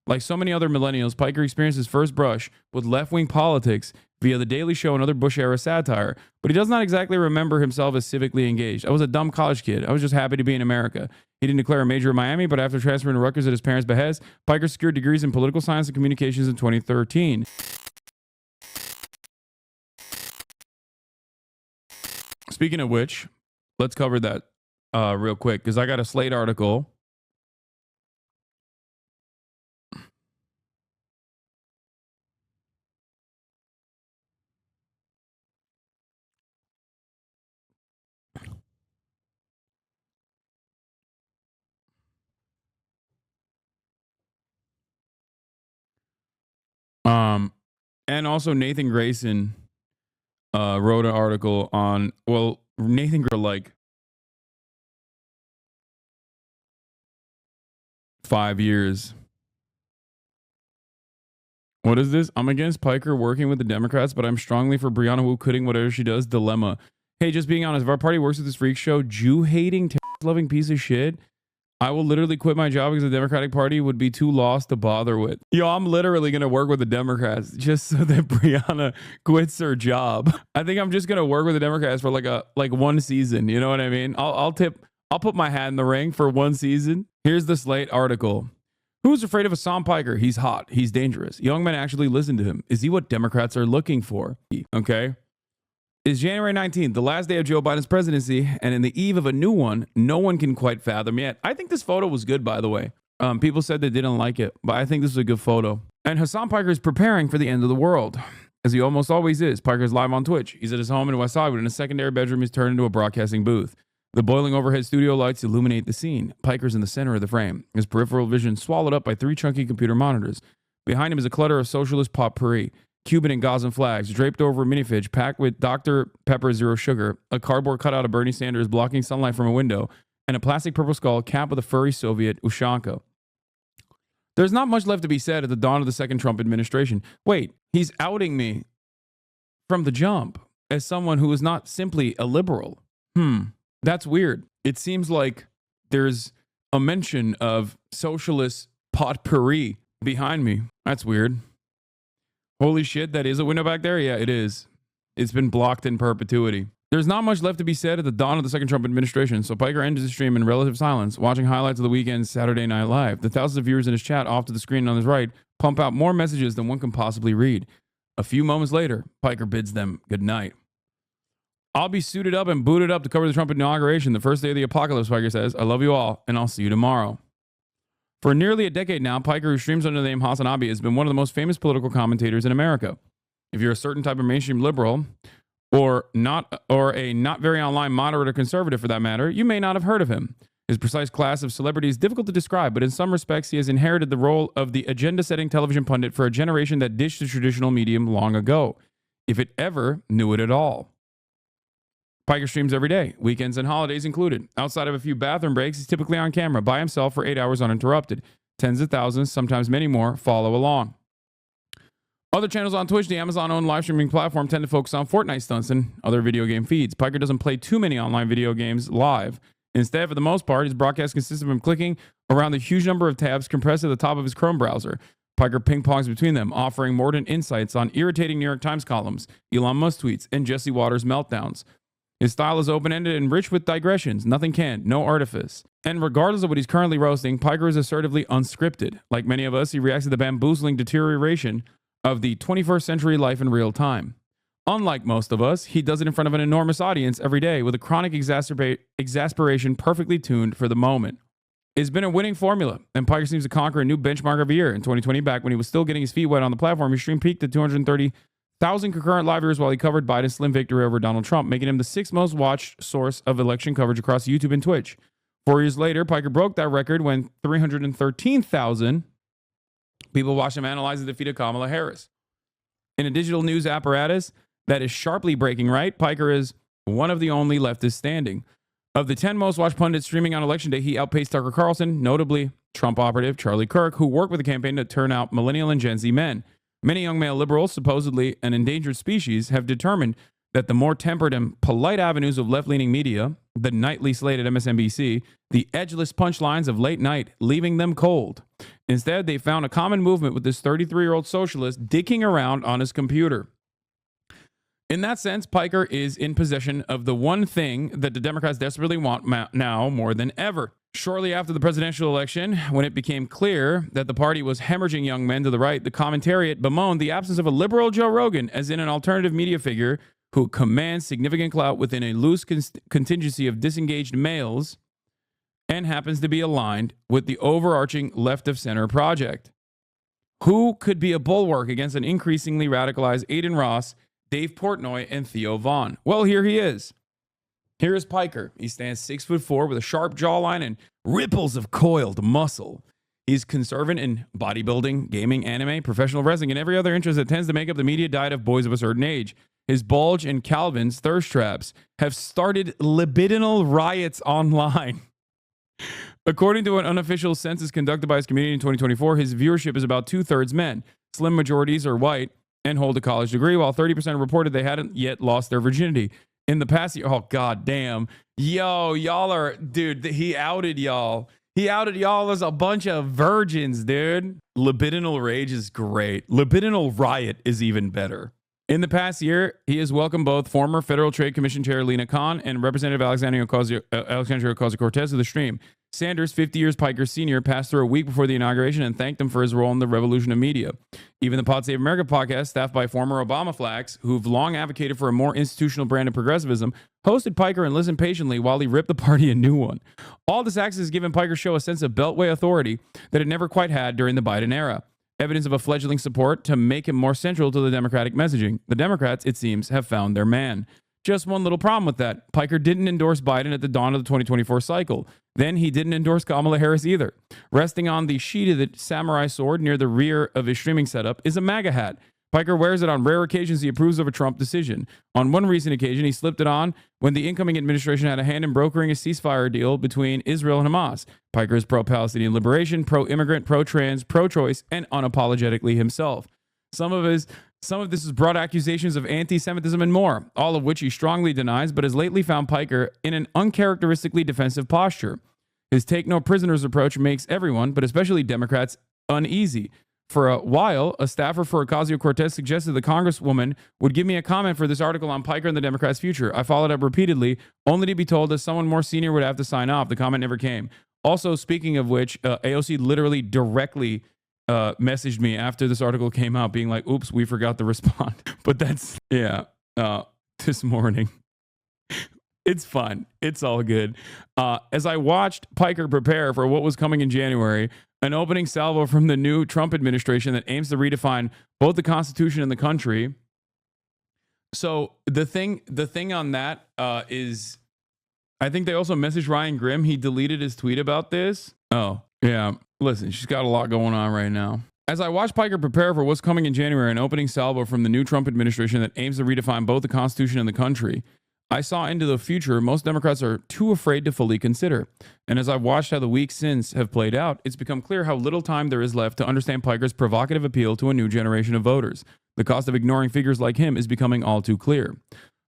Like so many other millennials, Piker experienced his first brush with left-wing politics via The Daily Show and other Bush-era satire, but he does not exactly remember himself as civically engaged. I was a dumb college kid. I was just happy to be in America. He didn't declare a major in Miami, but after transferring to Rutgers at his parents' behest, Piker secured degrees in political science and communications in 2013. Speaking of which, let's cover that real quick, because I got a Slate article. And also Nathan Grayson wrote an article on, well, Nathan Grayson, like 5 years. What is this? I'm against Piker working with the Democrats, but I'm strongly for Brianna Wu quitting whatever she does. Dilemma. Hey, just being honest, if our party works with this freak show, Jew-hating, terrorist-loving piece of shit, I will literally quit my job because the Democratic Party would be too lost to bother with. Yo, I'm literally going to work with the Democrats just so that Brianna quits her job. I think I'm just going to work with the Democrats for like one season. You know what I mean? I'll put my hat in the ring for one season. Here's the Slate article. Who's afraid of Hasan Piker? He's hot. He's dangerous. Young men actually listen to him. Is he what Democrats are looking for? Okay. It's January 19th, the last day of Joe Biden's presidency, and in the eve of a new one, no one can quite fathom yet. I think this photo was good, by the way. People said they didn't like it, but I think this is a good photo. And Hasan Piker is preparing for the end of the world, as he almost always is. Piker's live on Twitch. He's at his home in West Hollywood, and a secondary bedroom is turned into a broadcasting booth. The boiling overhead studio lights illuminate the scene. Piker's in the center of the frame, his peripheral vision swallowed up by 3 chunky computer monitors. Behind him is a clutter of socialist potpourri. Cuban and Gazan flags draped over a minifridge packed with Dr. Pepper Zero Sugar, a cardboard cutout of Bernie Sanders blocking sunlight from a window, and a plastic purple skull capped with a furry Soviet Ushanka. There's not much left to be said at the dawn of the second Trump administration. Wait, he's outing me from the jump as someone who is not simply a liberal. That's weird. It seems like there's a mention of socialist potpourri behind me. That's weird. Holy shit, that is a window back there? Yeah, it is. It's been blocked in perpetuity. There's not much left to be said at the dawn of the second Trump administration, so Piker ends his stream in relative silence, watching highlights of the weekend's Saturday Night Live. The thousands of viewers in his chat off to the screen on his right pump out more messages than one can possibly read. A few moments later, Piker bids them good night. I'll be suited up and booted up to cover the Trump inauguration, the first day of the apocalypse, Piker says. I love you all, and I'll see you tomorrow. For nearly a decade now, Piker, who streams under the name HasanAbi, has been one of the most famous political commentators in America. If you're a certain type of mainstream liberal, or a not very online moderate or conservative for that matter, you may not have heard of him. His precise class of celebrity is difficult to describe, but in some respects, he has inherited the role of the agenda-setting television pundit for a generation that ditched the traditional medium long ago, if it ever knew it at all. Piker streams every day, weekends and holidays included. Outside of a few bathroom breaks, he's typically on camera by himself for 8 hours uninterrupted. Tens of thousands, sometimes many more, follow along. Other channels on Twitch, the Amazon-owned live streaming platform, tend to focus on Fortnite stunts and other video game feeds. Piker doesn't play too many online video games live. Instead, for the most part, his broadcast consists of him clicking around the huge number of tabs compressed at the top of his Chrome browser. Piker ping-pongs between them, offering mordant insights on irritating New York Times columns, Elon Musk tweets, and Jesse Waters' meltdowns. His style is open-ended and rich with digressions, nothing canned, no artifice. And regardless of what he's currently roasting, Piker is assertively unscripted. Like many of us, he reacts to the bamboozling deterioration of the 21st century life in real time. Unlike most of us, he does it in front of an enormous audience every day with a chronic exasperation perfectly tuned for the moment. It's been a winning formula, and Piker seems to conquer a new benchmark every year. In 2020, back when he was still getting his feet wet on the platform, his stream peaked at 230,000 concurrent live viewers while he covered Biden's slim victory over Donald Trump, making him the 6th most watched source of election coverage across YouTube and Twitch. 4 years later, Piker broke that record when 313,000 people watched him analyze the defeat of Kamala Harris. In a digital news apparatus that is sharply breaking right, Piker is one of the only leftists standing. Of the 10 most watched pundits streaming on Election Day, he outpaced Tucker Carlson, notably Trump operative Charlie Kirk, who worked with the campaign to turn out millennial and Gen Z men. Many young male liberals, supposedly an endangered species, have determined that the more tempered and polite avenues of left-leaning media, the nightly Slate at MSNBC, the edgeless punchlines of late night, leaving them cold. Instead, they found a common movement with this 33-year-old socialist dicking around on his computer. In that sense, Piker is in possession of the one thing that the Democrats desperately want now more than ever. Shortly after the presidential election, when it became clear that the party was hemorrhaging young men to the right, the commentariat bemoaned the absence of a liberal Joe Rogan, as in an alternative media figure who commands significant clout within a loose contingency of disengaged males and happens to be aligned with the overarching left-of-center project. Who could be a bulwark against an increasingly radicalized Aiden Ross, Dave Portnoy, and Theo Vaughn? Well, here he is. Here is Piker. He stands 6'4" with a sharp jawline and ripples of coiled muscle. He's conservative in bodybuilding, gaming, anime, professional wrestling, and every other interest that tends to make up the media diet of boys of a certain age. His bulge and Calvin's thirst traps have started libidinal riots online. According to an unofficial census conducted by his community in 2024, his viewership is about 2/3 men. Slim majorities are white and hold a college degree, while 30% reported they hadn't yet lost their virginity. In the past year, oh, god damn. Yo, y'all are, dude, he outed y'all. He outed y'all as a bunch of virgins, dude. Libidinal rage is great. Libidinal riot is even better. In the past year, he has welcomed both former Federal Trade Commission Chair Lena Khan and Representative Alexandria Ocasio-Cortez to the stream. Sanders, 50 years Piker Sr., passed through a week before the inauguration and thanked him for his role in the revolution of media. Even the Pod Save America podcast, staffed by former Obama flags, who've long advocated for a more institutional brand of progressivism, hosted Piker and listened patiently while he ripped the party a new one. All this access has given Piker's show a sense of beltway authority that it never quite had during the Biden era. Evidence of a fledgling support to make him more central to the Democratic messaging. The Democrats, it seems, have found their man. Just one little problem with that. Piker didn't endorse Biden at the dawn of the 2024 cycle. Then he didn't endorse Kamala Harris either. Resting on the sheath of the samurai sword near the rear of his streaming setup is a MAGA hat. Piker wears it on rare occasions he approves of a Trump decision. On one recent occasion, he slipped it on when the incoming administration had a hand in brokering a ceasefire deal between Israel and Hamas. Piker is pro-Palestinian liberation, pro-immigrant, pro-trans, pro-choice, and unapologetically himself. Some of this has brought accusations of anti-Semitism and more, all of which he strongly denies, but has lately found Piker in an uncharacteristically defensive posture. His take-no-prisoners approach makes everyone, but especially Democrats, uneasy. For a while, a staffer for Ocasio-Cortez suggested the Congresswoman would give me a comment for this article on Piker and the Democrats' future. I followed up repeatedly, only to be told that someone more senior would have to sign off. The comment never came. Also, speaking of which, AOC literally directly messaged me after this article came out being like, oops, we forgot to respond. But that's, this morning. It's fun. It's all good. As I watched Piker prepare for what was coming in January, an opening salvo from the new Trump administration that aims to redefine both the Constitution and the country. So the thing on that is, I think they also messaged Ryan Grimm. He deleted his tweet about this. Oh, yeah. Listen, she's got a lot going on right now. As I watched Piker prepare for what's coming in January, an opening salvo from the new Trump administration that aims to redefine both the Constitution and the country, I saw into the future most Democrats are too afraid to fully consider. And as I've watched how the weeks since have played out, it's become clear how little time there is left to understand Piker's provocative appeal to a new generation of voters. The cost of ignoring figures like him is becoming all too clear.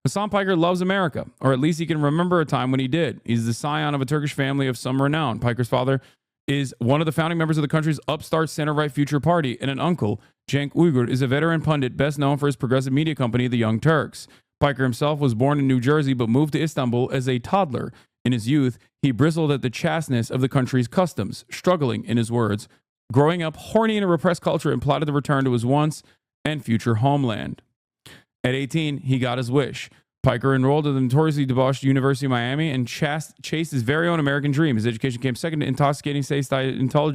Hasan Piker loves America, or at least he can remember a time when he did. He's the scion of a Turkish family of some renown. Piker's father is one of the founding members of the country's upstart center-right Future Party, and an uncle, Cenk Uygur, is a veteran pundit best known for his progressive media company, The Young Turks. Piker himself was born in New Jersey but moved to Istanbul as a toddler. In his youth, he bristled at the chasteness of the country's customs, struggling, in his words, growing up horny in a repressed culture and plotted to return to his once and future homeland. At 18, he got his wish. Piker enrolled at the notoriously debauched University of Miami and chased his very own American dream. His education came second to intoxicating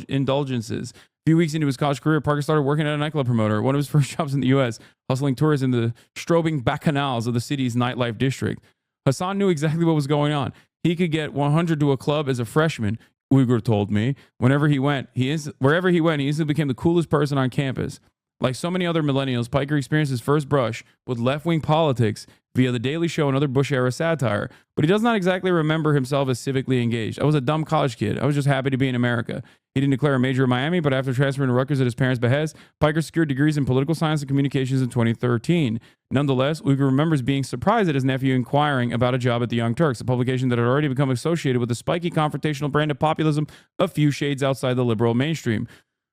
indulgences. A few weeks into his college career, Piker started working at a nightclub promoter, one of his first jobs in the U.S., hustling tourists in the strobing bacchanals of the city's nightlife district. Hasan knew exactly what was going on. He could get 100 to a club as a freshman, Uygur told me. Wherever he went, he instantly became the coolest person on campus. Like so many other millennials, Piker experienced his first brush with left-wing politics via The Daily Show and other Bush-era satire, but he does not exactly remember himself as civically engaged. I was a dumb college kid. I was just happy to be in America. He didn't declare a major in Miami, but after transferring to Rutgers at his parents' behest, Piker secured degrees in political science and communications in 2013. Nonetheless, Uyghur remembers being surprised at his nephew inquiring about a job at the Young Turks, a publication that had already become associated with the spiky confrontational brand of populism a few shades outside the liberal mainstream.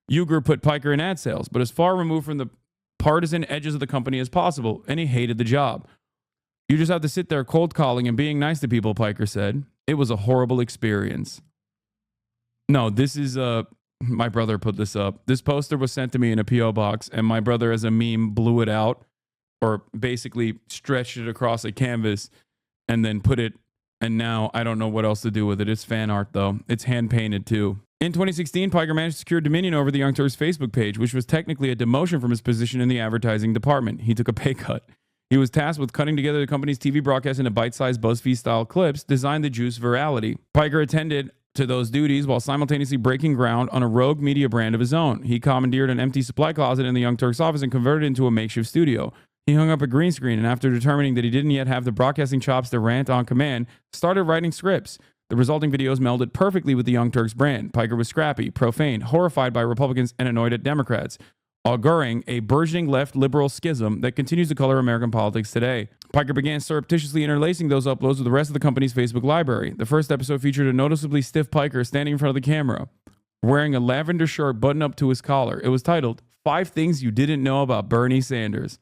Uyghur put Piker in ad sales, but as far removed from the partisan edges of the company as possible, and he hated the job. You just have to sit there cold calling and being nice to people, Piker said. It was a horrible experience. No, this is my brother put this up. This poster was sent to me in a P.O. box, and my brother, as a meme, blew it out, or basically stretched it across a canvas and then put it, and now I don't know what else to do with it. It's fan art, though. It's hand-painted, too. In 2016, Piker managed to secure dominion over the Young Turks Facebook page, which was technically a demotion from his position in the advertising department. He took a pay cut. He was tasked with cutting together the company's TV broadcast into bite-sized BuzzFeed-style clips designed to juice virality. Piker attended to those duties while simultaneously breaking ground on a rogue media brand of his own. He commandeered an empty supply closet in the Young Turks office and converted it into a makeshift studio. He hung up a green screen, and after determining that he didn't yet have the broadcasting chops to rant on command, started writing scripts. The resulting videos melded perfectly with the Young Turks brand. Piker was scrappy, profane, horrified by Republicans, and annoyed at Democrats, auguring a burgeoning left-liberal schism that continues to color American politics today. Piker began surreptitiously interlacing those uploads with the rest of the company's Facebook library. The first episode featured a noticeably stiff Piker standing in front of the camera, wearing a lavender shirt buttoned up to his collar. It was titled, 5 Things You Didn't Know About Bernie Sanders.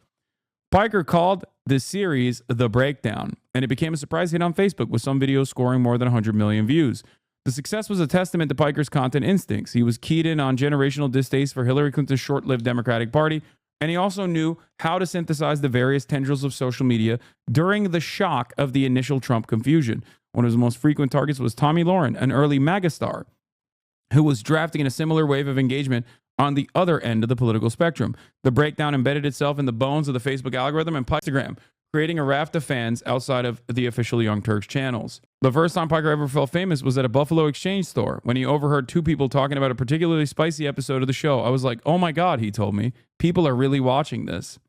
Piker called the series The Breakdown, and it became a surprise hit on Facebook, with some videos scoring more than 100 million views. The success was a testament to Piker's content instincts. He was keyed in on generational distaste for Hillary Clinton's short-lived Democratic Party, and he also knew how to synthesize the various tendrils of social media during the shock of the initial Trump confusion. One of his most frequent targets was Tommy Lauren, an early MAGA star, who was drafting in a similar wave of engagement on the other end of the political spectrum. The breakdown embedded itself in the bones of the Facebook algorithm and Instagram, creating a raft of fans outside of the official Young Turks channels. The first time Piker ever felt famous was at a Buffalo Exchange store when he overheard 2 people talking about a particularly spicy episode of the show. I was like, oh my God, he told me. People are really watching this.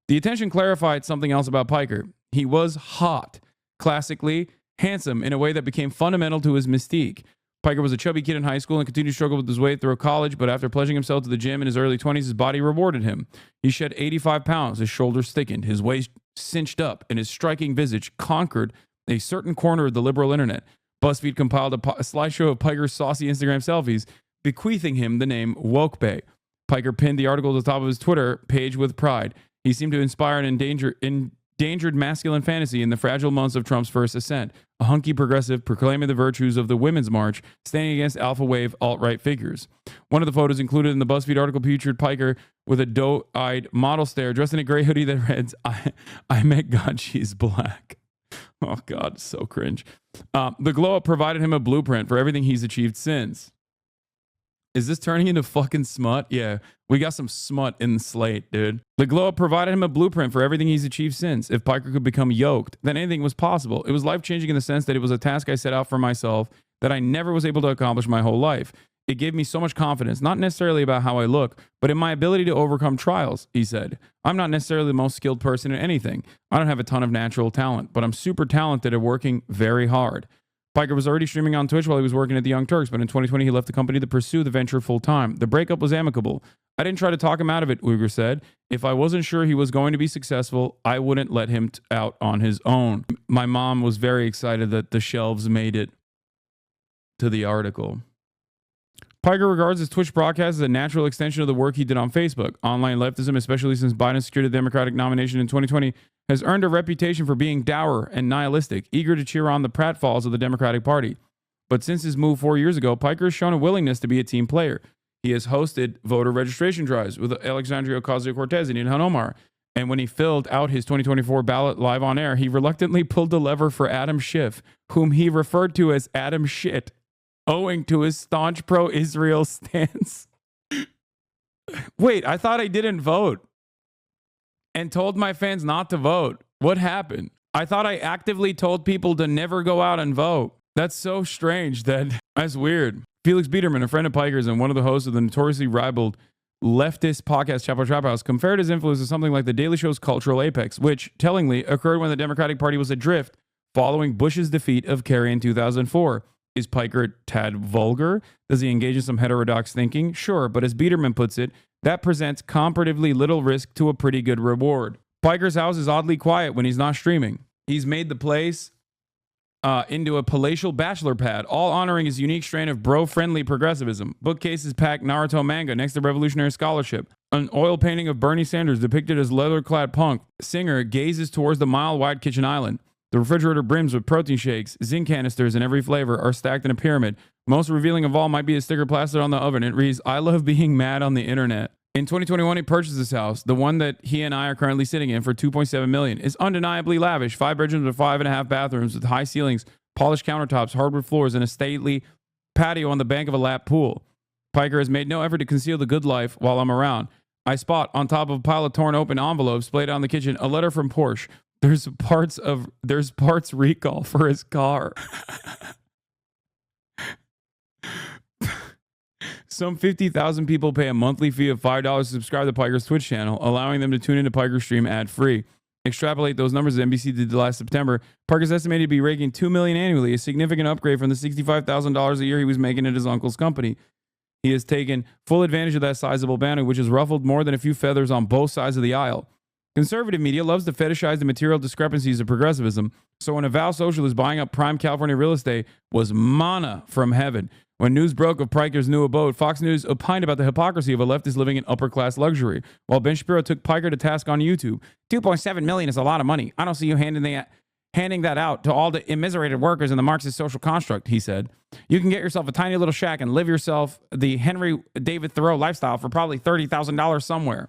The attention clarified something else about Piker. He was hot, classically handsome in a way that became fundamental to his mystique. Piker was a chubby kid in high school and continued to struggle with his weight through college, but after pledging himself to the gym in his early 20s, his body rewarded him. He shed 85 pounds, his shoulders thickened, his waist cinched up, and his striking visage conquered a certain corner of the liberal internet. BuzzFeed compiled a slideshow of Piker's saucy Instagram selfies, bequeathing him the name Woke Bay. Piker pinned the article to the top of his Twitter page with pride. He seemed to inspire an endangered masculine fantasy in the fragile months of Trump's first ascent, a hunky progressive proclaiming the virtues of the Women's March, standing against alpha wave alt-right figures. One of the photos included in the BuzzFeed article featured Piker with a doe-eyed model stare, dressed in a gray hoodie that reads, I met God, she's black. Oh God, so cringe. The glow-up provided him a blueprint for everything he's achieved since. Is this turning into fucking smut? Yeah, we got some smut in Slate, dude. The glow-up provided him a blueprint for everything he's achieved since. If Piker could become yoked, then anything was possible. It was life-changing in the sense that it was a task I set out for myself that I never was able to accomplish my whole life. It gave me so much confidence, not necessarily about how I look, but in my ability to overcome trials, he said. I'm not necessarily the most skilled person in anything. I don't have a ton of natural talent, but I'm super talented at working very hard. Piker was already streaming on Twitch while he was working at the Young Turks, but in 2020 he left the company to pursue the venture full-time. The breakup was amicable. I didn't try to talk him out of it, Uyghur said. If I wasn't sure he was going to be successful, I wouldn't let him out on his own. My mom was very excited that the shelves made it to the article. Piker regards his Twitch broadcast as a natural extension of the work he did on Facebook. Online leftism, especially since Biden secured the Democratic nomination in 2020, has earned a reputation for being dour and nihilistic, eager to cheer on the pratfalls of the Democratic Party. But since his move 4 years ago, Piker has shown a willingness to be a team player. He has hosted voter registration drives with Alexandria Ocasio-Cortez and Ilhan Omar. And when he filled out his 2024 ballot live on air, he reluctantly pulled the lever for Adam Schiff, whom he referred to as Adam Shit, owing to his staunch pro-Israel stance. Wait, I thought I didn't vote and told my fans not to vote. What happened? I thought I actively told people to never go out and vote. That's so strange. That's weird. Felix Biederman, a friend of Piker's and one of the hosts of the notoriously ribald leftist podcast Chapo Trap House, compared his influence to something like The Daily Show's cultural apex, which, tellingly, occurred when the Democratic Party was adrift following Bush's defeat of Kerry in 2004. Is Piker a tad vulgar? Does he engage in some heterodox thinking? Sure, but as Biederman puts it, that presents comparatively little risk to a pretty good reward. Piker's house is oddly quiet when he's not streaming. He's made the place into a palatial bachelor pad, all honoring his unique strain of bro-friendly progressivism. Bookcases pack Naruto manga next to revolutionary scholarship. An oil painting of Bernie Sanders depicted as leather-clad punk singer gazes towards the mile-wide kitchen island. The refrigerator brims with protein shakes. Zinc canisters in every flavor are stacked in a pyramid. Most revealing of all might be a sticker plastered on the oven. It reads, "I love being mad on the internet." In 2021, he purchased this house, the one that he and I are currently sitting in, for $2.7 million. It's undeniably lavish. 5 bedrooms with 5.5 bathrooms with high ceilings, polished countertops, hardwood floors, and a stately patio on the bank of a lap pool. Piker has made no effort to conceal the good life while I'm around. I spot, on top of a pile of torn open envelopes splayed out in the kitchen, a letter from Porsche. There's parts recall for his car. Some 50,000 people pay a monthly fee of $5 to subscribe to Piker's Twitch channel, allowing them to tune into Piker's stream ad-free. Extrapolate those numbers that NBC did last September. Piker's estimated to be raking $2 million annually, a significant upgrade from the $65,000 a year he was making at his uncle's company. He has taken full advantage of that sizable bounty, which has ruffled more than a few feathers on both sides of the aisle. Conservative media loves to fetishize the material discrepancies of progressivism, so when a vow socialist buying up prime California real estate was manna from heaven. When news broke of Piker's new abode, Fox News opined about the hypocrisy of a leftist living in upper-class luxury, while Ben Shapiro took Piker to task on YouTube. $2.7 million is a lot of money. I don't see you handing that out to all the immiserated workers in the Marxist social construct, he said. You can get yourself a tiny little shack and live yourself the Henry David Thoreau lifestyle for probably $30,000 somewhere.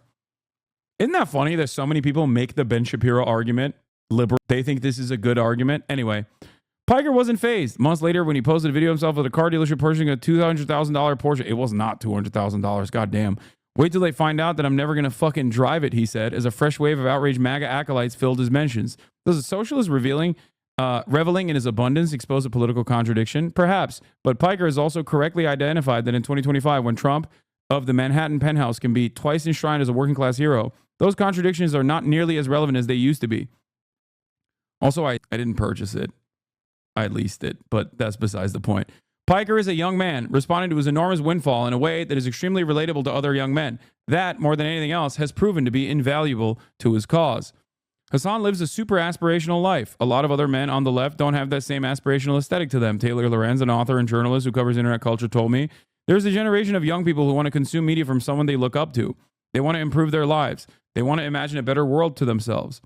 Isn't that funny that so many people make the Ben Shapiro argument liberal? They think this is a good argument. Anyway, Piker wasn't fazed. Months later, when he posted a video of himself at a car dealership purchasing a $200,000 Porsche, it was not $200,000. Goddamn. Wait till they find out that I'm never going to fucking drive it, he said, as a fresh wave of outraged MAGA acolytes filled his mentions. Does a socialist reveling in his abundance expose a political contradiction? Perhaps. But Piker has also correctly identified that in 2025, when Trump of the Manhattan penthouse can be twice enshrined as a working class hero, those contradictions are not nearly as relevant as they used to be. Also, I didn't purchase it. I leased it, but that's besides the point. Piker is a young man responding to his enormous windfall in a way that is extremely relatable to other young men. That, more than anything else, has proven to be invaluable to his cause. Hasan lives a super aspirational life. A lot of other men on the left don't have that same aspirational aesthetic to them. Taylor Lorenz, an author and journalist who covers internet culture, told me, there's a generation of young people who want to consume media from someone they look up to. They want to improve their lives. They want to imagine a better world for themselves.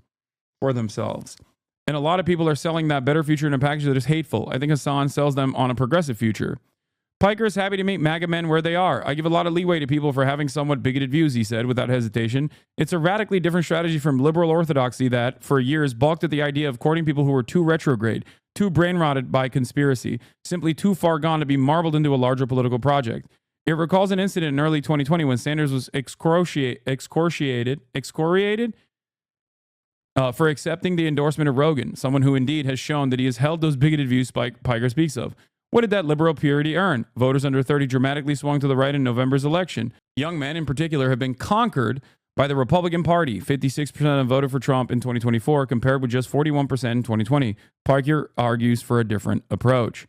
And a lot of people are selling that better future in a package that is hateful. I think Hasan sells them on a progressive future. Piker is happy to meet MAGA men where they are. I give a lot of leeway to people for having somewhat bigoted views, he said, without hesitation. It's a radically different strategy from liberal orthodoxy that, for years, balked at the idea of courting people who were too retrograde, too brain-rotted by conspiracy, simply too far gone to be marbled into a larger political project. It recalls an incident in early 2020 when Sanders was excoriated for accepting the endorsement of Rogan, someone who indeed has shown that he has held those bigoted views Piker speaks of. What did that liberal purity earn? Voters under 30 dramatically swung to the right in November's election. Young men in particular have been conquered by the Republican Party. 56% have voted for Trump in 2024, compared with just 41% in 2020. Piker argues for a different approach.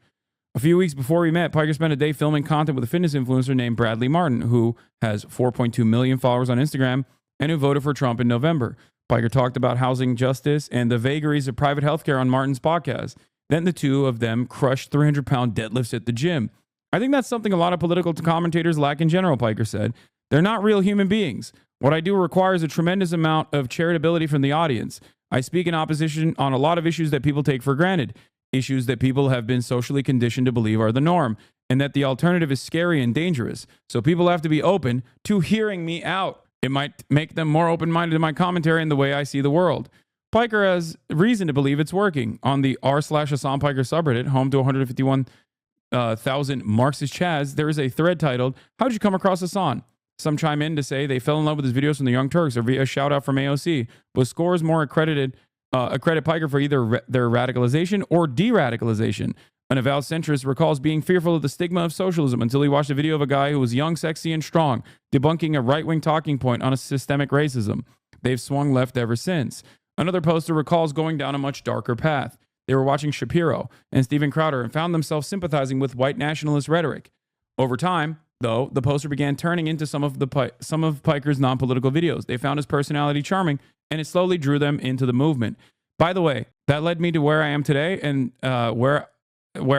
A few weeks before we met, Piker spent a day filming content with a fitness influencer named Bradley Martin, who has 4.2 million followers on Instagram and who voted for Trump in November. Piker talked about housing justice and the vagaries of private healthcare on Martin's podcast. Then the two of them crushed 300-pound deadlifts at the gym. I think that's something a lot of political commentators lack in general, Piker said. They're not real human beings. What I do requires a tremendous amount of charitability from the audience. I speak in opposition on a lot of issues that people take for granted, issues that people have been socially conditioned to believe are the norm, and that the alternative is scary and dangerous. So people have to be open to hearing me out. It might make them more open-minded in my commentary and the way I see the world. Piker has reason to believe it's working. On the r/Hasan Piker subreddit, home to 151,000 Marxist Chads, there is a thread titled, "How'd you come across Hasan?" Some chime in to say they fell in love with his videos from the Young Turks or via a shout out from AOC, but scores more accredit Piker for either their radicalization or de-radicalization. An avowed centrist recalls being fearful of the stigma of socialism until he watched a video of a guy who was young, sexy, and strong, debunking a right-wing talking point on a systemic racism. They've swung left ever since. Another poster recalls going down a much darker path. They were watching Shapiro and Steven Crowder and found themselves sympathizing with white nationalist rhetoric. Over time, though, the poster began turning into some of Piker's non-political videos. They found his personality charming, and it slowly drew them into the movement. By the way, that led me to where I am today and where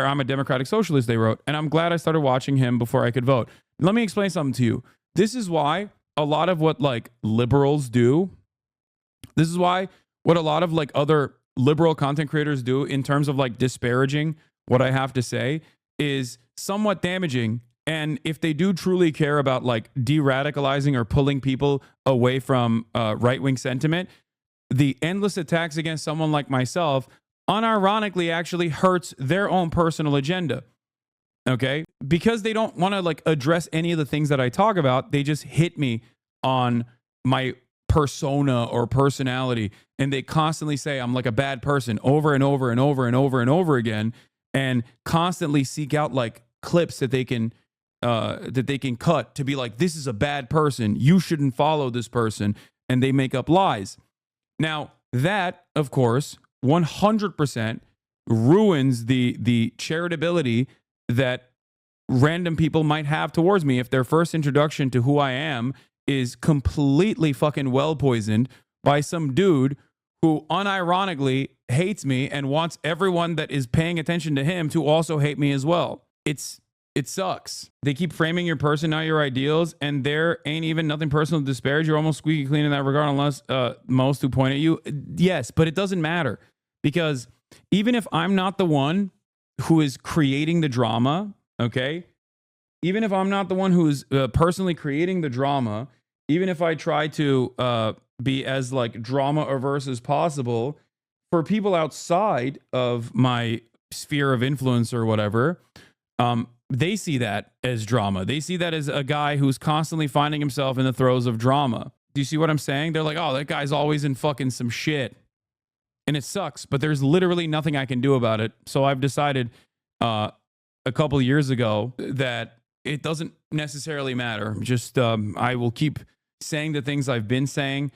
I'm a democratic socialist, they wrote. And I'm glad I started watching him before I could vote. Let me explain something to you. This is why a lot of what like liberals do, this is why what a lot of like other liberal content creators do in terms of like disparaging what I have to say is somewhat damaging. And if they do truly care about like de-radicalizing or pulling people away from right-wing sentiment, the endless attacks against someone like myself unironically actually hurts their own personal agenda. Okay? Because they don't want to like address any of the things that I talk about, they just hit me on my persona or personality, and they constantly say I'm like a bad person over and over and over and over and over again, and constantly seek out like clips that they can cut to be like, this is a bad person, you shouldn't follow this person, and they make up lies. Now, that, of course, 100% ruins the charitability that random people might have towards me if their first introduction to who I am is completely fucking well poisoned by some dude who unironically hates me and wants everyone that is paying attention to him to also hate me as well. It sucks. They keep framing your person, not your ideals, and there ain't even nothing personal to disparage. You're almost squeaky clean in that regard, unless most who point at you. Yes, but it doesn't matter, because even if I'm not the one who is creating the drama, okay? Even if I'm not the one who is personally creating the drama, even if I try to be as like drama averse as possible, for people outside of my sphere of influence or whatever, they see that as drama. They see that as a guy who's constantly finding himself in the throes of drama. Do you see what I'm saying? They're like, oh, that guy's always in fucking some shit. And it sucks, but there's literally nothing I can do about it. So I've decided a couple years ago that it doesn't necessarily matter. Just I will keep saying the things I've been saying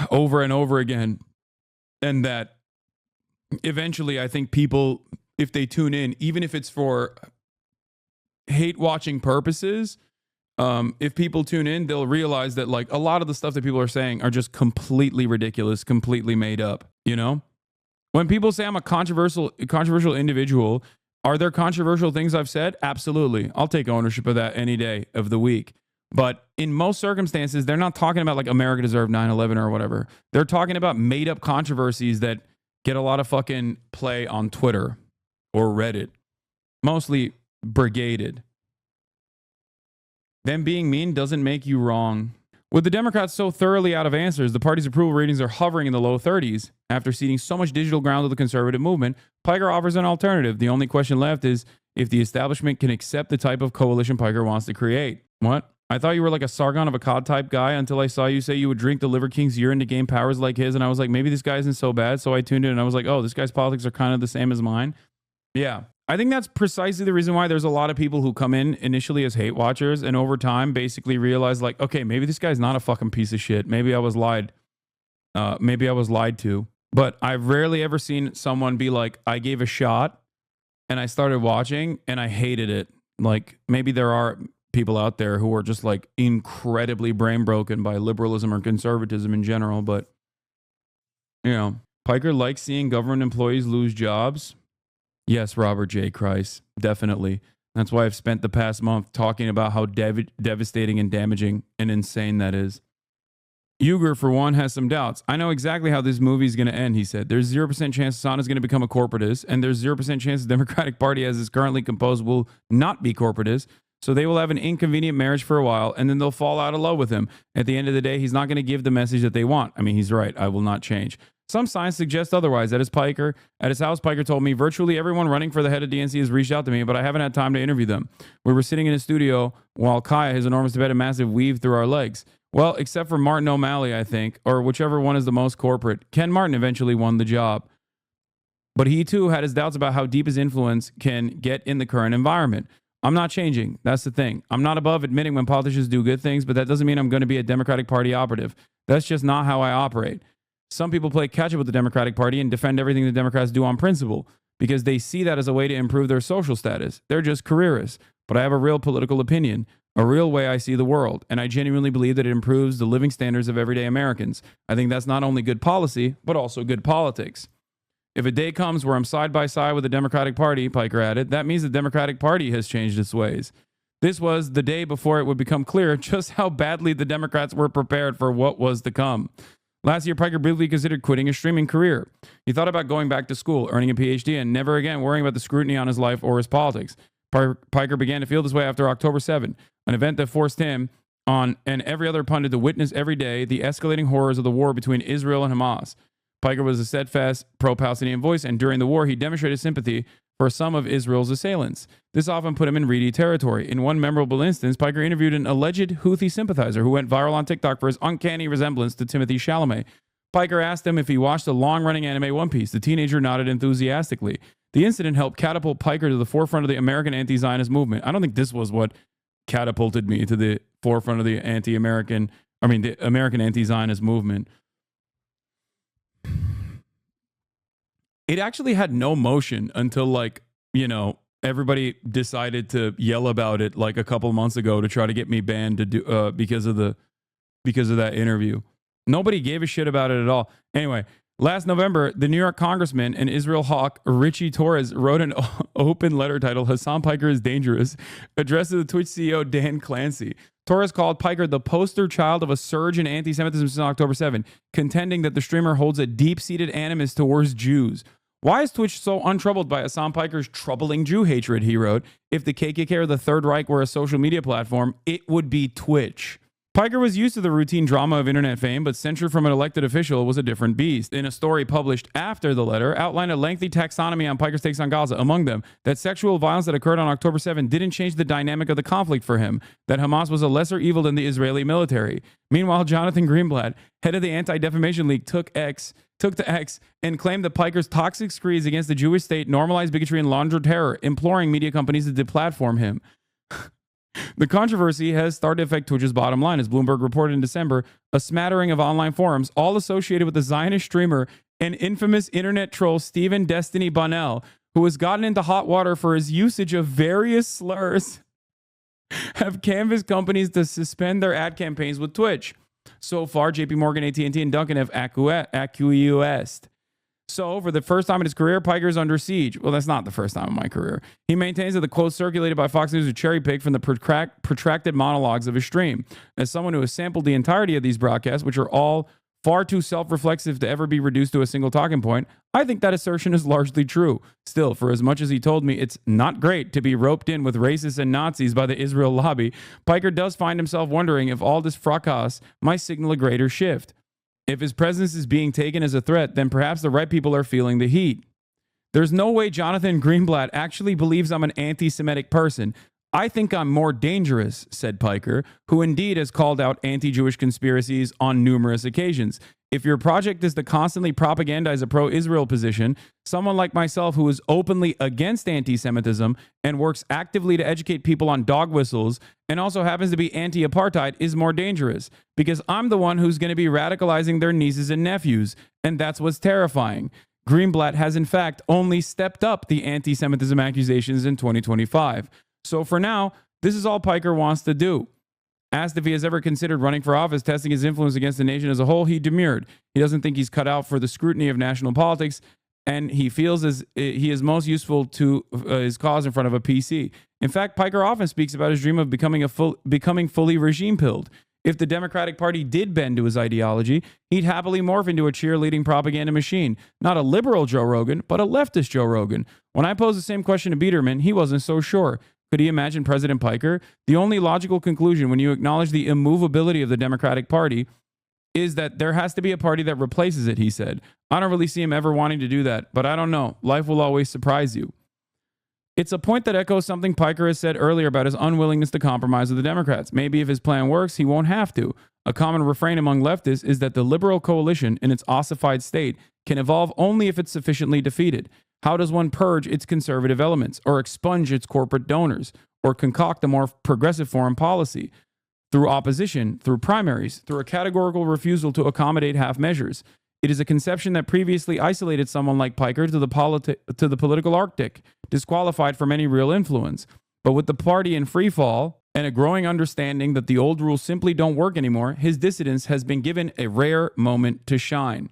over and over again. And that eventually I think people, if they tune in, even if it's for hate watching purposes, if people tune in, they'll realize that like a lot of the stuff that people are saying are just completely ridiculous, completely made up, you know? When people say I'm a controversial individual, are there controversial things I've said? Absolutely. I'll take ownership of that any day of the week. But in most circumstances, they're not talking about like America deserved 9/11 or whatever. They're talking about made up controversies that get a lot of fucking play on Twitter or Reddit. Mostly brigaded. Them being mean doesn't make you wrong. With the Democrats so thoroughly out of answers, the party's approval ratings are hovering in the low 30s. After ceding so much digital ground to the conservative movement, Piker offers an alternative. The only question left is if the establishment can accept the type of coalition Piker wants to create. What? I thought you were like a Sargon of Akkad type guy until I saw you say you would drink the Liver King's urine to gain powers like his, and I was like, maybe this guy isn't so bad. So I tuned in and I was like, oh, this guy's politics are kind of the same as mine. Yeah. I think that's precisely the reason why there's a lot of people who come in initially as hate watchers and over time basically realize like, okay, maybe this guy's not a fucking piece of shit. Maybe I was lied. Maybe I was lied to. But I've rarely ever seen someone be like, I gave a shot and I started watching and I hated it. Like maybe there are people out there who are just like incredibly brain broken by liberalism or conservatism in general. But, you know, Piker likes seeing government employees lose jobs. Yes, Robert J. Christ, definitely. That's why I've spent the past month talking about how devastating and damaging and insane that is. Uyghur, for one, has some doubts. I know exactly how this movie is going to end, he said. There's 0% chance Hasan is going to become a corporatist, and there's 0% chance the Democratic Party, as is currently composed, will not be corporatist. So they will have an inconvenient marriage for a while, and then they'll fall out of love with him. At the end of the day, he's not going to give the message that they want. I mean, he's right. I will not change. Some signs suggest otherwise. At his house, Piker told me virtually everyone running for the head of DNC has reached out to me, but I haven't had time to interview them. We were sitting in his studio while Kaya, his enormous bed, a massive weave through our legs. Well, except for Martin O'Malley, I think, or whichever one is the most corporate. Ken Martin eventually won the job. But he too had his doubts about how deep his influence can get in the current environment. I'm not changing. That's the thing. I'm not above admitting when politicians do good things, but that doesn't mean I'm going to be a Democratic Party operative. That's just not how I operate. Some people play catch up with the Democratic Party and defend everything the Democrats do on principle because they see that as a way to improve their social status. They're just careerists. But I have a real political opinion, a real way I see the world, and I genuinely believe that it improves the living standards of everyday Americans. I think that's not only good policy, but also good politics. If a day comes where I'm side by side with the Democratic Party, Piker added, that means the Democratic Party has changed its ways. This was the day before it would become clear just how badly the Democrats were prepared for what was to come. Last year, Piker briefly considered quitting his streaming career. He thought about going back to school, earning a PhD, and never again worrying about the scrutiny on his life or his politics. Piker began to feel this way after October 7, an event that forced him on and every other pundit to witness every day the escalating horrors of the war between Israel and Hamas. Piker was a steadfast pro-Palestinian voice, and during the war, he demonstrated sympathy for some of Israel's assailants. This often put him in reedy territory. In one memorable instance, Piker interviewed an alleged Houthi sympathizer who went viral on TikTok for his uncanny resemblance to Timothée Chalamet. Piker asked him if he watched the long-running anime One Piece. The teenager nodded enthusiastically. The incident helped catapult Piker to the forefront of the American anti-Zionist movement. I don't think this was what catapulted me to the forefront of the the American anti-Zionist movement. It actually had no motion until everybody decided to yell about it like a couple months ago to try to get me banned to do because of that interview. Nobody gave a shit about it at all. Anyway, last November, the New York congressman and Israel hawk Richie Torres wrote an open letter titled "Hasan Piker is Dangerous," addressed to the Twitch CEO Dan Clancy. Torres called Piker the poster child of a surge in anti-Semitism since October 7, contending that the streamer holds a deep-seated animus towards Jews. Why is Twitch so untroubled by Hasan Piker's troubling Jew hatred, he wrote. If the KKK or the Third Reich were a social media platform, it would be Twitch. Piker was used to the routine drama of internet fame, but censure from an elected official was a different beast. In a story published after the letter, outlined a lengthy taxonomy on Piker's takes on Gaza. Among them, that sexual violence that occurred on October 7 didn't change the dynamic of the conflict for him, that Hamas was a lesser evil than the Israeli military. Meanwhile, Jonathan Greenblatt, head of the Anti-Defamation League, took to X and claimed that Piker's toxic screeds against the Jewish state normalized bigotry and laundered terror, imploring media companies to deplatform him. The controversy has started to affect Twitch's bottom line. As Bloomberg reported in December, a smattering of online forums, all associated with the Zionist streamer and infamous internet troll Stephen Destiny Bonnell, who has gotten into hot water for his usage of various slurs, have canvassed companies to suspend their ad campaigns with Twitch. So far, JP Morgan, AT&T, and Duncan have acquiesced. So, for the first time in his career, Piker is under siege. Well, that's not the first time in my career. He maintains that the quotes circulated by Fox News are cherry-picked from the protracted monologues of his stream. As someone who has sampled the entirety of these broadcasts, which are all far too self-reflexive to ever be reduced to a single talking point, I think that assertion is largely true. Still, for as much as he told me it's not great to be roped in with racists and Nazis by the Israel lobby, Piker does find himself wondering if all this fracas might signal a greater shift. If his presence is being taken as a threat, then perhaps the right people are feeling the heat. There's no way Jonathan Greenblatt actually believes I'm an anti-Semitic person. I think I'm more dangerous, said Piker, who indeed has called out anti-Jewish conspiracies on numerous occasions. If your project is to constantly propagandize a pro-Israel position, someone like myself who is openly against anti-Semitism and works actively to educate people on dog whistles and also happens to be anti-apartheid is more dangerous because I'm the one who's going to be radicalizing their nieces and nephews, and that's what's terrifying. Greenblatt has in fact only stepped up the anti-Semitism accusations in 2025. So for now, this is all Piker wants to do. Asked if he has ever considered running for office, testing his influence against the nation as a whole, he demurred. He doesn't think he's cut out for the scrutiny of national politics, and he feels as he is most useful to his cause in front of a PC. In fact, Piker often speaks about his dream of becoming fully regime-pilled. If the Democratic Party did bend to his ideology, he'd happily morph into a cheerleading propaganda machine. Not a liberal Joe Rogan, but a leftist Joe Rogan. When I posed the same question to Biederman, he wasn't so sure. Could he imagine President Piker? The only logical conclusion when you acknowledge the immovability of the Democratic Party is that there has to be a party that replaces it, he said. I don't really see him ever wanting to do that, but I don't know. Life will always surprise you. It's a point that echoes something Piker has said earlier about his unwillingness to compromise with the Democrats. Maybe if his plan works, he won't have to. A common refrain among leftists is that the liberal coalition in its ossified state can evolve only if it's sufficiently defeated. How does one purge its conservative elements, or expunge its corporate donors, or concoct a more progressive foreign policy? Through opposition, through primaries, through a categorical refusal to accommodate half measures. It is a conception that previously isolated someone like Piker to the political Arctic, disqualified from any real influence. But with the party in free fall and a growing understanding that the old rules simply don't work anymore, his dissidence has been given a rare moment to shine.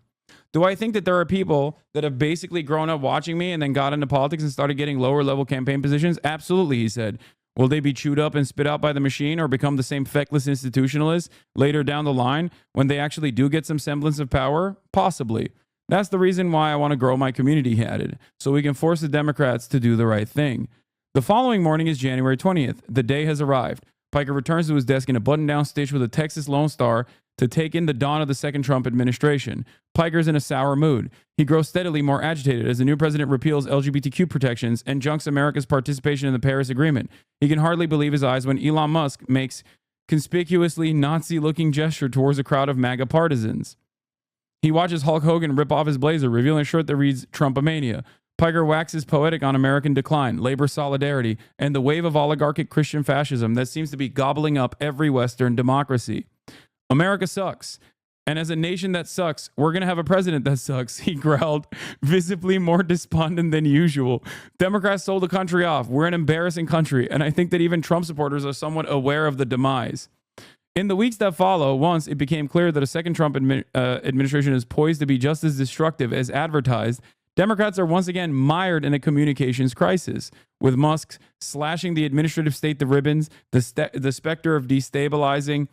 Do I think that there are people that have basically grown up watching me and then got into politics and started getting lower level campaign positions? Absolutely, he said. Will they be chewed up and spit out by the machine or become the same feckless institutionalists later down the line when they actually do get some semblance of power? Possibly. That's the reason why I want to grow my community, he added, so we can force the Democrats to do the right thing. The following morning is January 20th. The day has arrived. Piker returns to his desk in a button-down stitch with a Texas Lone Star to take in the dawn of the second Trump administration. Piker's in a sour mood. He grows steadily more agitated as the new president repeals LGBTQ protections and junks America's participation in the Paris Agreement. He can hardly believe his eyes when Elon Musk makes conspicuously Nazi-looking gesture towards a crowd of MAGA partisans. He watches Hulk Hogan rip off his blazer, revealing a shirt that reads Trumpomania. Piker waxes poetic on American decline, labor solidarity, and the wave of oligarchic Christian fascism that seems to be gobbling up every Western democracy. America sucks. And as a nation that sucks, we're going to have a president that sucks, he growled, visibly more despondent than usual. Democrats sold the country off. We're an embarrassing country. And I think that even Trump supporters are somewhat aware of the demise. In the weeks that follow, once it became clear that a second Trump administration is poised to be just as destructive as advertised, Democrats are once again mired in a communications crisis, with Musk slashing the administrative state to ribbons, the specter of destabilizing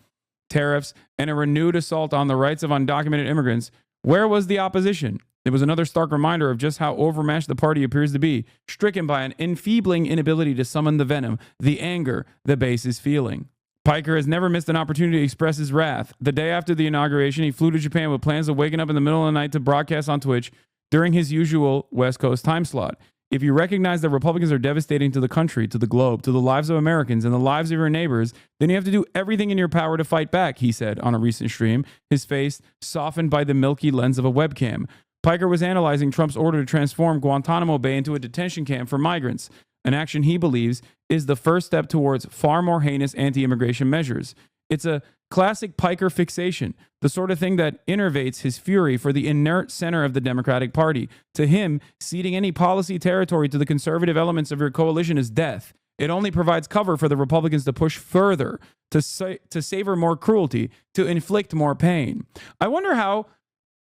tariffs, and a renewed assault on the rights of undocumented immigrants. Where was the opposition? It was another stark reminder of just how overmatched the party appears to be, stricken by an enfeebling inability to summon the venom, the anger the base is feeling. Piker has never missed an opportunity to express his wrath. The day after the inauguration, he flew to Japan with plans of waking up in the middle of the night to broadcast on Twitch during his usual West Coast time slot. If you recognize that Republicans are devastating to the country, to the globe, to the lives of Americans, and the lives of your neighbors, then you have to do everything in your power to fight back, he said on a recent stream, his face softened by the milky lens of a webcam. Piker was analyzing Trump's order to transform Guantanamo Bay into a detention camp for migrants, an action he believes is the first step towards far more heinous anti-immigration measures. It's a classic Piker fixation, the sort of thing that innervates his fury for the inert center of the Democratic Party. To him, ceding any policy territory to the conservative elements of your coalition is death. It only provides cover for the Republicans to push further, to savor more cruelty, to inflict more pain. I wonder how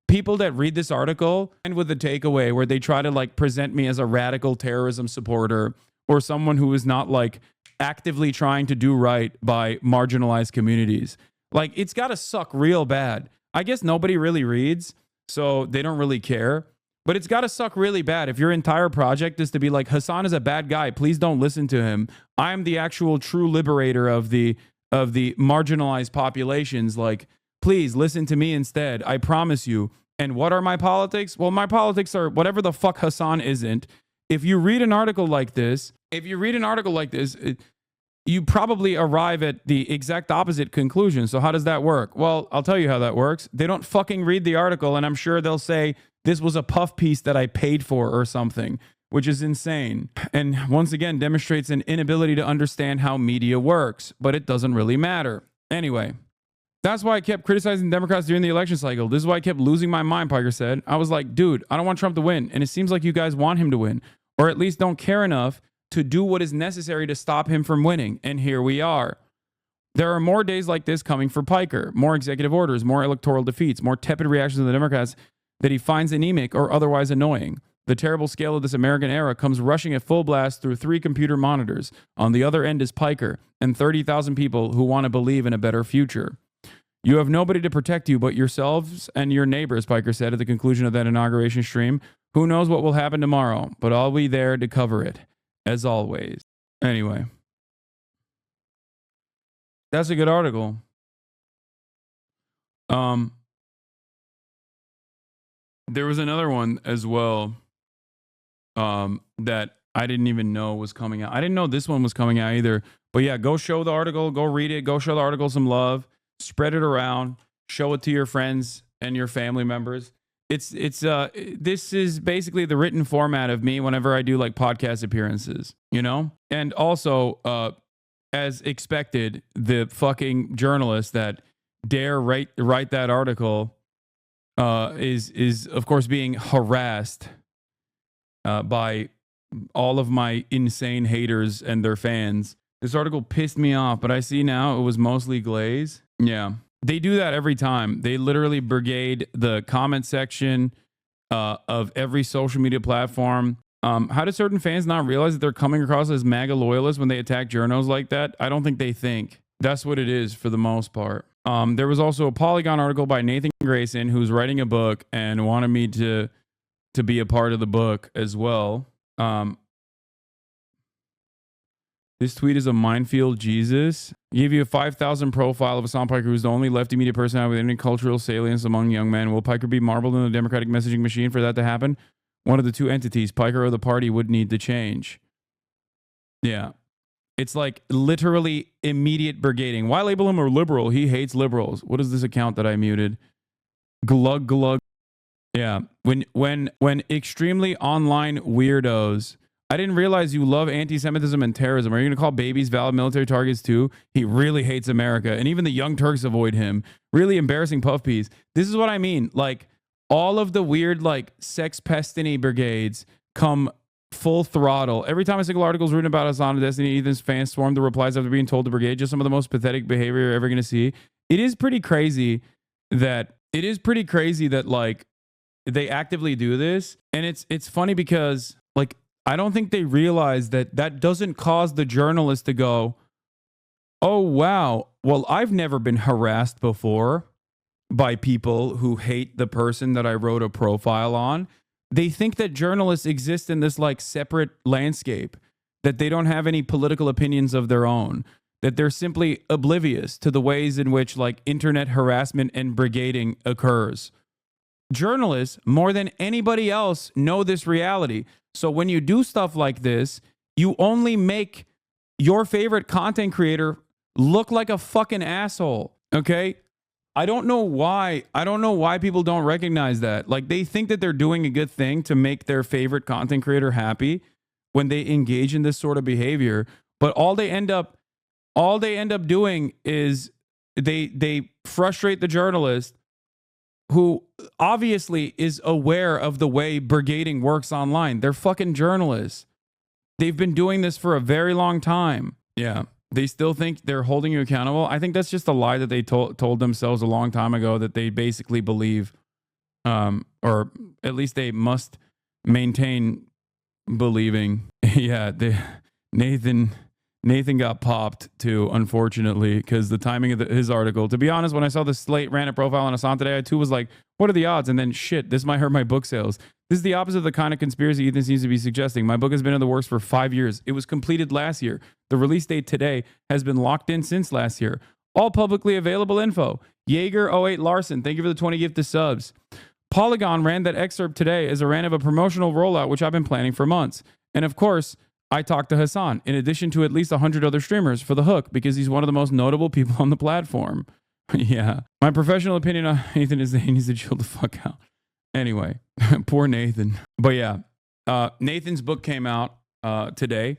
people that read this article end with the takeaway where they try to present me as a radical terrorism supporter or someone who is not actively trying to do right by marginalized communities. It's got to suck real bad. I guess nobody really reads, so they don't really care. But it's got to suck really bad if your entire project is to be like, Hasan is a bad guy. Please don't listen to him. I'm the actual true liberator of the marginalized populations. Please listen to me instead. I promise you. And what are my politics? Well, my politics are whatever the fuck Hasan isn't. If you read an article like this, you probably arrive at the exact opposite conclusion. So how does that work? Well, I'll tell you how that works. They don't fucking read the article, and I'm sure they'll say this was a puff piece that I paid for or something, which is insane. And once again, demonstrates an inability to understand how media works, but it doesn't really matter. Anyway, that's why I kept criticizing Democrats during the election cycle. This is why I kept losing my mind, Piker said. I was like, dude, I don't want Trump to win. And it seems like you guys want him to win, or at least don't care enough to do what is necessary to stop him from winning. And here we are. There are more days like this coming for Piker, more executive orders, more electoral defeats, more tepid reactions of the Democrats that he finds anemic or otherwise annoying. The terrible scale of this American era comes rushing at full blast through 3 computer monitors. On the other end is Piker and 30,000 people who want to believe in a better future. You have nobody to protect you but yourselves and your neighbors, Piker said at the conclusion of that inauguration stream. Who knows what will happen tomorrow, but I'll be there to cover it. As always. Anyway. That's a good article. There was another one as well that I didn't even know was coming out. I didn't know this one was coming out either. But yeah, go show the article. Go read it. Go show the article some love. Spread it around. Show it to your friends and your family members. This is basically the written format of me whenever I do podcast appearances, And also, as expected, the fucking journalist that dare write that article is of course being harassed by all of my insane haters and their fans. This article pissed me off, but I see now it was mostly Glaze. Yeah. They do that every time. They literally brigade the comment section of every social media platform. How do certain fans not realize that they're coming across as MAGA loyalists when they attack journos like that? I don't think they think. That's what it is for the most part. There was also a Polygon article by Nathan Grayson, who's writing a book and wanted me to be a part of the book as well. This tweet is a minefield, Jesus. Give you a 5,000 profile of Hasan Piker, who's the only lefty media personality with any cultural salience among young men. Will Piker be marbled in the Democratic messaging machine for that to happen? One of the two entities, Piker or the party, would need to change. Yeah. It's like literally immediate brigading. Why label him a liberal? He hates liberals. What is this account that I muted? Glug glug. Yeah. When extremely online weirdos. I didn't realize you love anti-Semitism and terrorism. Are you going to call babies valid military targets too? He really hates America. And even the Young Turks avoid him. Really embarrassing puff piece. This is what I mean. Like, all of the weird, like, sex pestiny brigades come full throttle. Every time a single article is written about Hasan and Destiny, Ethan's fans swarm the replies after being told to brigade. Just some of the most pathetic behavior you're ever going to see. It is pretty crazy that like, they actively do this. And it's funny because, like, I don't think they realize that doesn't cause the journalist to go, oh, wow, well, I've never been harassed before by people who hate the person that I wrote a profile on. They think that journalists exist in this like separate landscape, that they don't have any political opinions of their own, that they're simply oblivious to the ways in which like internet harassment and brigading occurs. Journalists, more than anybody else, know this reality. So when you do stuff like this, you only make your favorite content creator look like a fucking asshole. Okay? I don't know why people don't recognize that. Like, they think that they're doing a good thing to make their favorite content creator happy when they engage in this sort of behavior. But all they end up doing is they frustrate the journalist, who obviously is aware of the way brigading works online. They're fucking journalists. They've been doing this for a very long time. Yeah. They still think they're holding you accountable. I think that's just a lie that they told themselves a long time ago, that they basically believe, or at least they must maintain believing. Yeah, Nathan got popped too, unfortunately, because the timing of his article. To be honest, when I saw the Slate ran a profile on Hasan today, I too was like, what are the odds? And then shit, this might hurt my book sales. This is the opposite of the kind of conspiracy Ethan seems to be suggesting. My book has been in the works for 5 years. It was completed last year. The release date today has been locked in since last year. All publicly available info. Jaeger08 Larson, thank you for the 20 gifted subs. Polygon ran that excerpt today as a rant of a promotional rollout, which I've been planning for months. And of course, I talked to Hasan, in addition to at least 100 other streamers, for the hook, because he's one of the most notable people on the platform. Yeah. My professional opinion on Nathan is that he needs to chill the fuck out. Anyway, poor Nathan. But yeah, Nathan's book came out today.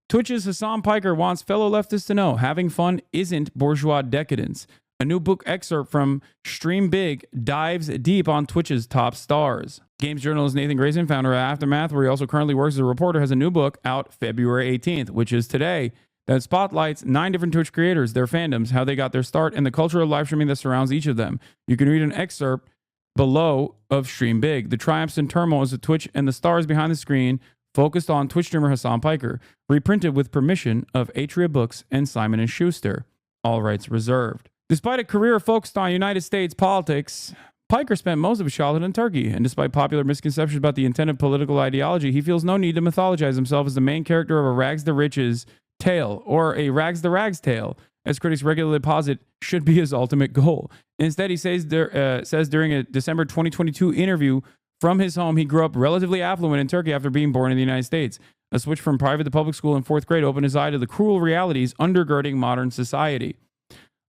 Twitch's Hasan Piker wants fellow leftists to know having fun isn't bourgeois decadence. A new book excerpt from Stream Big dives deep on Twitch's top stars. Games journalist Nathan Grayson, founder of Aftermath, where he also currently works as a reporter, has a new book out February 18th, which is today, that spotlights 9 different Twitch creators, their fandoms, how they got their start, and the culture of live streaming that surrounds each of them. You can read an excerpt below of Stream Big, the triumphs and turmoils of Twitch and the stars behind the screen, focused on Twitch streamer Hasan Piker, reprinted with permission of Atria Books and Simon & Schuster. All rights reserved. Despite a career focused on United States politics, Piker spent most of his childhood in Turkey, and despite popular misconceptions about the intended political ideology, he feels no need to mythologize himself as the main character of a rags-to-riches tale, or a rags-to-rags tale, as critics regularly posit should be his ultimate goal. Instead, he says during a December 2022 interview from his home, he grew up relatively affluent in Turkey after being born in the United States. A switch from private to public school in 4th grade opened his eye to the cruel realities undergirding modern society.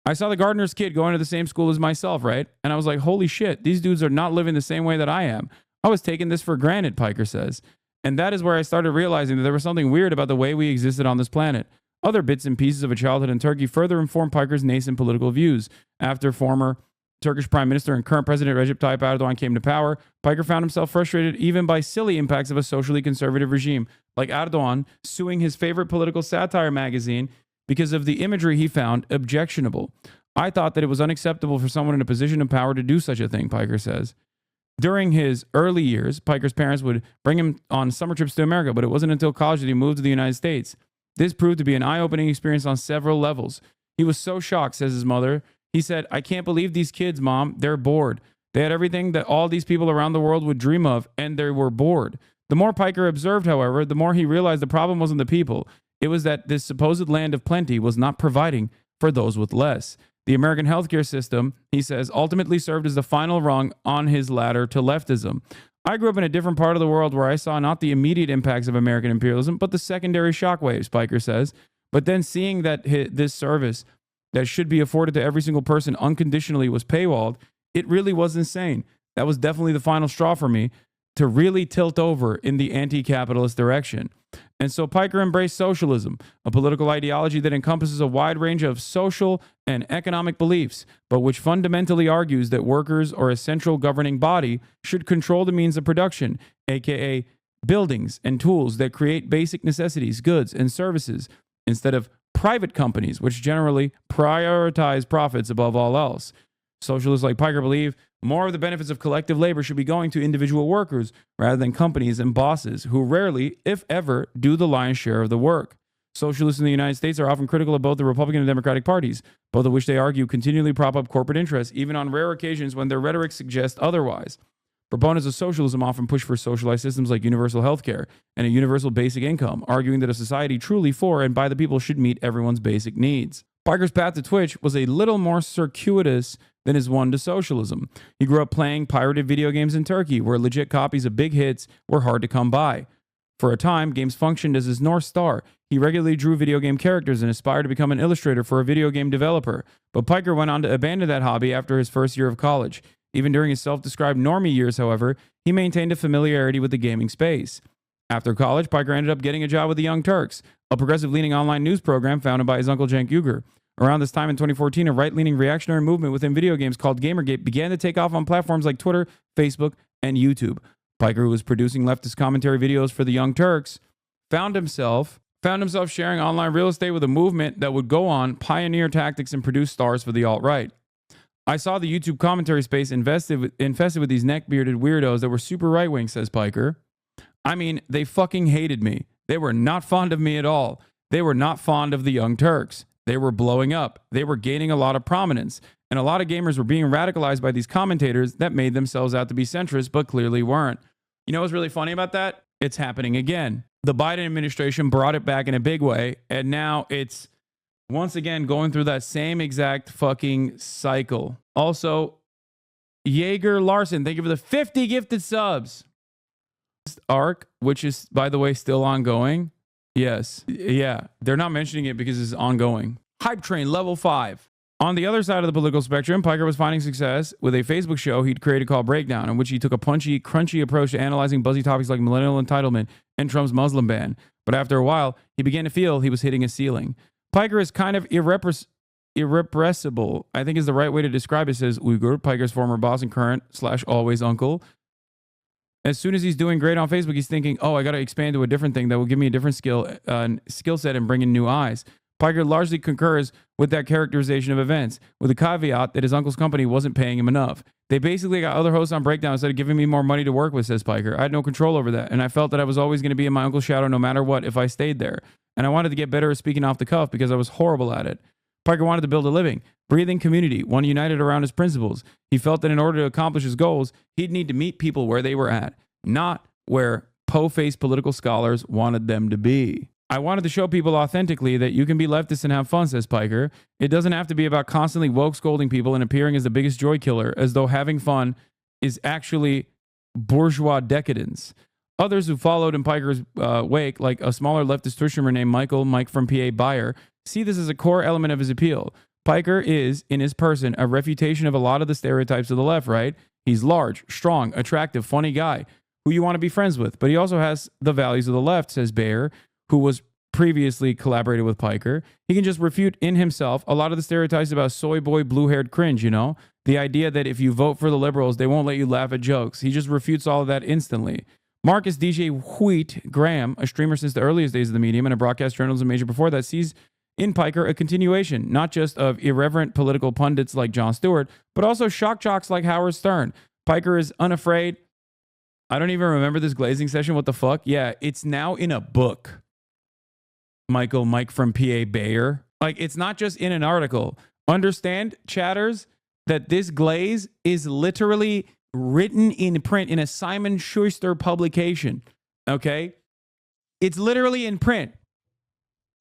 I saw the gardener's kid going to the same school as myself, right? And I was like, holy shit, these dudes are not living the same way that I am. I was taking this for granted, Piker says. And that is where I started realizing that there was something weird about the way we existed on this planet. Other bits and pieces of a childhood in Turkey further informed Piker's nascent political views. After former Turkish Prime Minister and current President Recep Tayyip Erdogan came to power, Piker found himself frustrated even by silly impacts of a socially conservative regime, like Erdogan suing his favorite political satire magazine because of the imagery he found objectionable. I thought that it was unacceptable for someone in a position of power to do such a thing, Piker says. During his early years, Piker's parents would bring him on summer trips to America, but it wasn't until college that he moved to the United States. This proved to be an eye-opening experience on several levels. He was so shocked, says his mother. He said, "I can't believe these kids, Mom. They're bored. They had everything that all these people around the world would dream of, and they were bored." The more Piker observed, however, the more he realized the problem wasn't the people. It was that this supposed land of plenty was not providing for those with less. The American healthcare system, he says, ultimately served as the final rung on his ladder to leftism. I grew up in a different part of the world where I saw not the immediate impacts of American imperialism, but the secondary shockwaves, Piker says. But then seeing that this service that should be afforded to every single person unconditionally was paywalled, it really was insane. That was definitely the final straw for me to really tilt over in the anti-capitalist direction. And so Piker embraced socialism, a political ideology that encompasses a wide range of social and economic beliefs, but which fundamentally argues that workers or a central governing body should control the means of production, aka buildings and tools that create basic necessities, goods, and services, instead of private companies, which generally prioritize profits above all else. Socialists like Piker believe more of the benefits of collective labor should be going to individual workers rather than companies and bosses who rarely, if ever, do the lion's share of the work. Socialists in the United States are often critical of both the Republican and Democratic parties, both of which they argue continually prop up corporate interests, even on rare occasions when their rhetoric suggests otherwise. Proponents of socialism often push for socialized systems like universal health care and a universal basic income, arguing that a society truly for and by the people should meet everyone's basic needs. Piker's path to Twitch was a little more circuitous than his one to socialism. He grew up playing pirated video games in Turkey, where legit copies of big hits were hard to come by. For a time, games functioned as his North Star. He regularly drew video game characters and aspired to become an illustrator for a video game developer. But Piker went on to abandon that hobby after his first year of college. Even during his self-described normie years, however, he maintained a familiarity with the gaming space. After college, Piker ended up getting a job with the Young Turks, a progressive-leaning online news program founded by his uncle Cenk Uygur. Around this time in 2014, a right-leaning reactionary movement within video games called Gamergate began to take off on platforms like Twitter, Facebook, and YouTube. Piker, who was producing leftist commentary videos for the Young Turks, found himself sharing online real estate with a movement that would go on, pioneer tactics, and produce stars for the alt-right. I saw the YouTube commentary space infested with these neck-bearded weirdos that were super right-wing, says Piker. I mean, they fucking hated me. They were not fond of me at all. They were not fond of the Young Turks. They were blowing up. They were gaining a lot of prominence. And a lot of gamers were being radicalized by these commentators that made themselves out to be centrist, but clearly weren't. You know what's really funny about that? It's happening again. The Biden administration brought it back in a big way, and now it's once again going through that same exact fucking cycle. Also, Jaeger Larson, thank you for the 50 gifted subs. Arc, which is, by the way, still ongoing. Yes. Yeah. They're not mentioning it because it's ongoing. Hype Train, level 5. On the other side of the political spectrum, Piker was finding success with a Facebook show he'd created called Breakdown, in which he took a punchy, crunchy approach to analyzing buzzy topics like millennial entitlement and Trump's Muslim ban. But after a while, he began to feel he was hitting a ceiling. Piker is kind of irrepressible, I think is the right way to describe it, says Uygur, Piker's former boss and current / always uncle. As soon as he's doing great on Facebook, he's thinking, oh, I got to expand to a different thing that will give me a different skill set and bring in new eyes. Piker largely concurs with that characterization of events, with the caveat that his uncle's company wasn't paying him enough. They basically got other hosts on Breakdown instead of giving me more money to work with, says Piker. I had no control over that, and I felt that I was always going to be in my uncle's shadow no matter what if I stayed there. And I wanted to get better at speaking off the cuff because I was horrible at it. Piker wanted to build a living, breathing community, one united around his principles. He felt that in order to accomplish his goals, he'd need to meet people where they were at, not where po-faced political scholars wanted them to be. I wanted to show people authentically that you can be leftist and have fun, says Piker. It doesn't have to be about constantly woke scolding people and appearing as the biggest joy killer, as though having fun is actually bourgeois decadence. Others who followed in Piker's wake, like a smaller leftist Twitch streamer named Mike from PA Buyer, see this as a core element of his appeal. Piker is, in his person, a refutation of a lot of the stereotypes of the left, right? He's large, strong, attractive, funny guy who you want to be friends with, but he also has the values of the left, says Bayer, who was previously collaborated with Piker. He can just refute in himself a lot of the stereotypes about soy boy, blue-haired cringe, you know? The idea that if you vote for the liberals, they won't let you laugh at jokes. He just refutes all of that instantly. Marcus DJ Wheat Graham, a streamer since the earliest days of the medium and a broadcast journalism major before that, sees in Piker a continuation, not just of irreverent political pundits like Jon Stewart, but also shock jocks like Howard Stern. Piker is unafraid. I don't even remember this glazing session. What the fuck? Yeah, it's now in a book. Mike from PA Bayer. Like, it's not just in an article. Understand, chatters, that this glaze is literally written in print in a Simon Schuster publication. Okay? It's literally in print.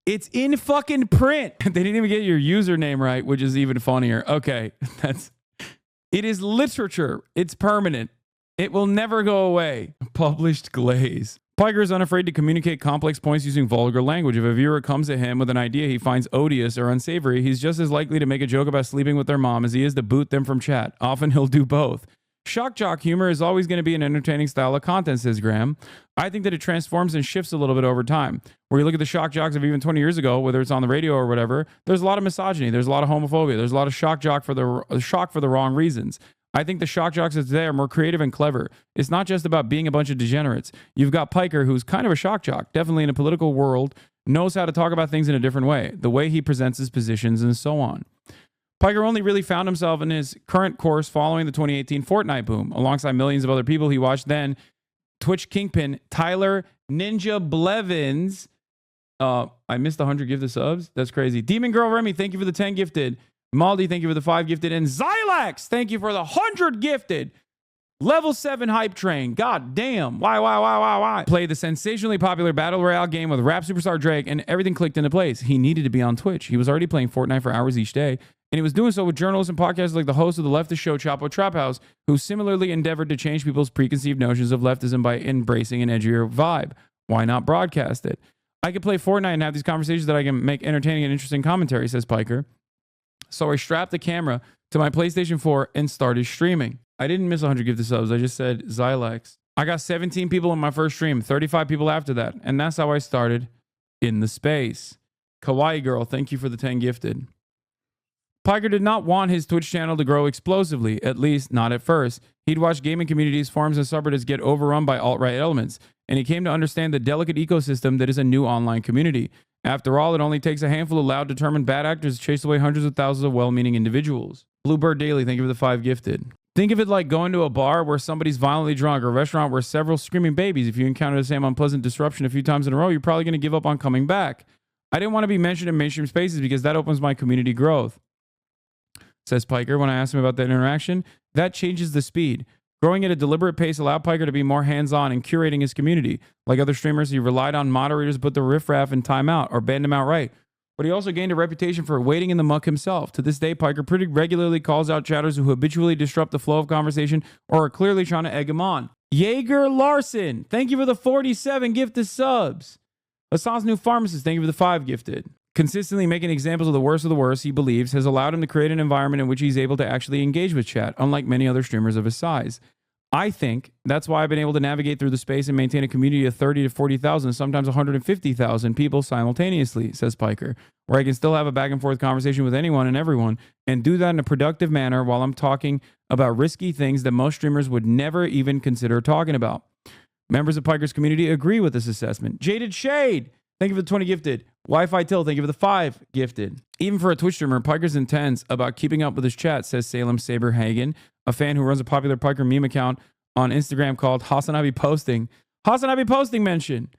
It's in fucking print. They didn't even get your username right, which is even funnier. Okay, it is literature. It's permanent. It will never go away. Published glaze. Piker is unafraid to communicate complex points using vulgar language. If a viewer comes at him with an idea he finds odious or unsavory, he's just as likely to make a joke about sleeping with their mom as he is to boot them from chat. Often he'll do both. Shock jock humor is always going to be an entertaining style of content, says Graham. I think that it transforms and shifts a little bit over time. Where you look at the shock jocks of even 20 years ago, whether it's on the radio or whatever, there's a lot of misogyny, there's a lot of homophobia, there's a lot of shock for the wrong reasons. I think the shock jocks of today are more creative and clever. It's not just about being a bunch of degenerates. You've got Piker, who's kind of a shock jock, definitely in a political world, knows how to talk about things in a different way, the way he presents his positions and so on. Piker only really found himself in his current course following the 2018 Fortnite boom. Alongside millions of other people he watched then, Twitch kingpin Tyler Ninja Blevins. I missed 100 gifted subs. That's crazy. Demon Girl Remy, thank you for the 10 gifted. Maldi, thank you for the 5 gifted. And Zylax, thank you for the 100 gifted. Level 7 hype train. God damn. Why? Played the sensationally popular Battle Royale game with rap superstar Drake, and everything clicked into place. He needed to be on Twitch. He was already playing Fortnite for hours each day, and he was doing so with journalists and podcasters like the host of the leftist show Chapo Trap House, who similarly endeavored to change people's preconceived notions of leftism by embracing an edgier vibe. Why not broadcast it? I could play Fortnite and have these conversations that I can make entertaining and interesting commentary, says Piker. So I strapped the camera to my PlayStation 4 and started streaming. I didn't miss 100 gifted subs. I just said Zylax. I got 17 people in my first stream, 35 people after that. And that's how I started in the space. Kawaii Girl, thank you for the 10 gifted. Piker did not want his Twitch channel to grow explosively, at least not at first. He'd watch gaming communities, forums, and subreddits get overrun by alt-right elements, and he came to understand the delicate ecosystem that is a new online community. After all, it only takes a handful of loud, determined bad actors to chase away hundreds of thousands of well-meaning individuals. Bluebird Daily, thank you for the 5 gifted. Think of it like going to a bar where somebody's violently drunk or a restaurant where several screaming babies. If you encounter the same unpleasant disruption a few times in a row, you're probably going to give up on coming back. I didn't want to be mentioned in mainstream spaces because that opens my community growth, says Piker when I asked him about that interaction. That changes the speed. Growing at a deliberate pace allowed Piker to be more hands-on in curating his community. Like other streamers, he relied on moderators to put the riffraff in timeout or banned him outright. But he also gained a reputation for waiting in the muck himself. To this day, Piker pretty regularly calls out chatters who habitually disrupt the flow of conversation or are clearly trying to egg him on. Jaeger Larson, thank you for the 47 gifted subs. Hassan's New Pharmacist, thank you for the 5 gifted. Consistently making examples of the worst, he believes, has allowed him to create an environment in which he's able to actually engage with chat, unlike many other streamers of his size. I think that's why I've been able to navigate through the space and maintain a community of 30 to 40,000, sometimes 150,000 people simultaneously, says Piker, where I can still have a back and forth conversation with anyone and everyone and do that in a productive manner while I'm talking about risky things that most streamers would never even consider talking about. Members of Piker's community agree with this assessment. Jaded Shade, thank you for the 20 gifted. Wi-Fi Till, thank you for the 5 gifted. Even for a Twitch streamer, Piker's intense about keeping up with his chat, says Salem Saberhagen, a fan who runs a popular Piker meme account on Instagram called HasanAbi Posting. HasanAbi Posting mention.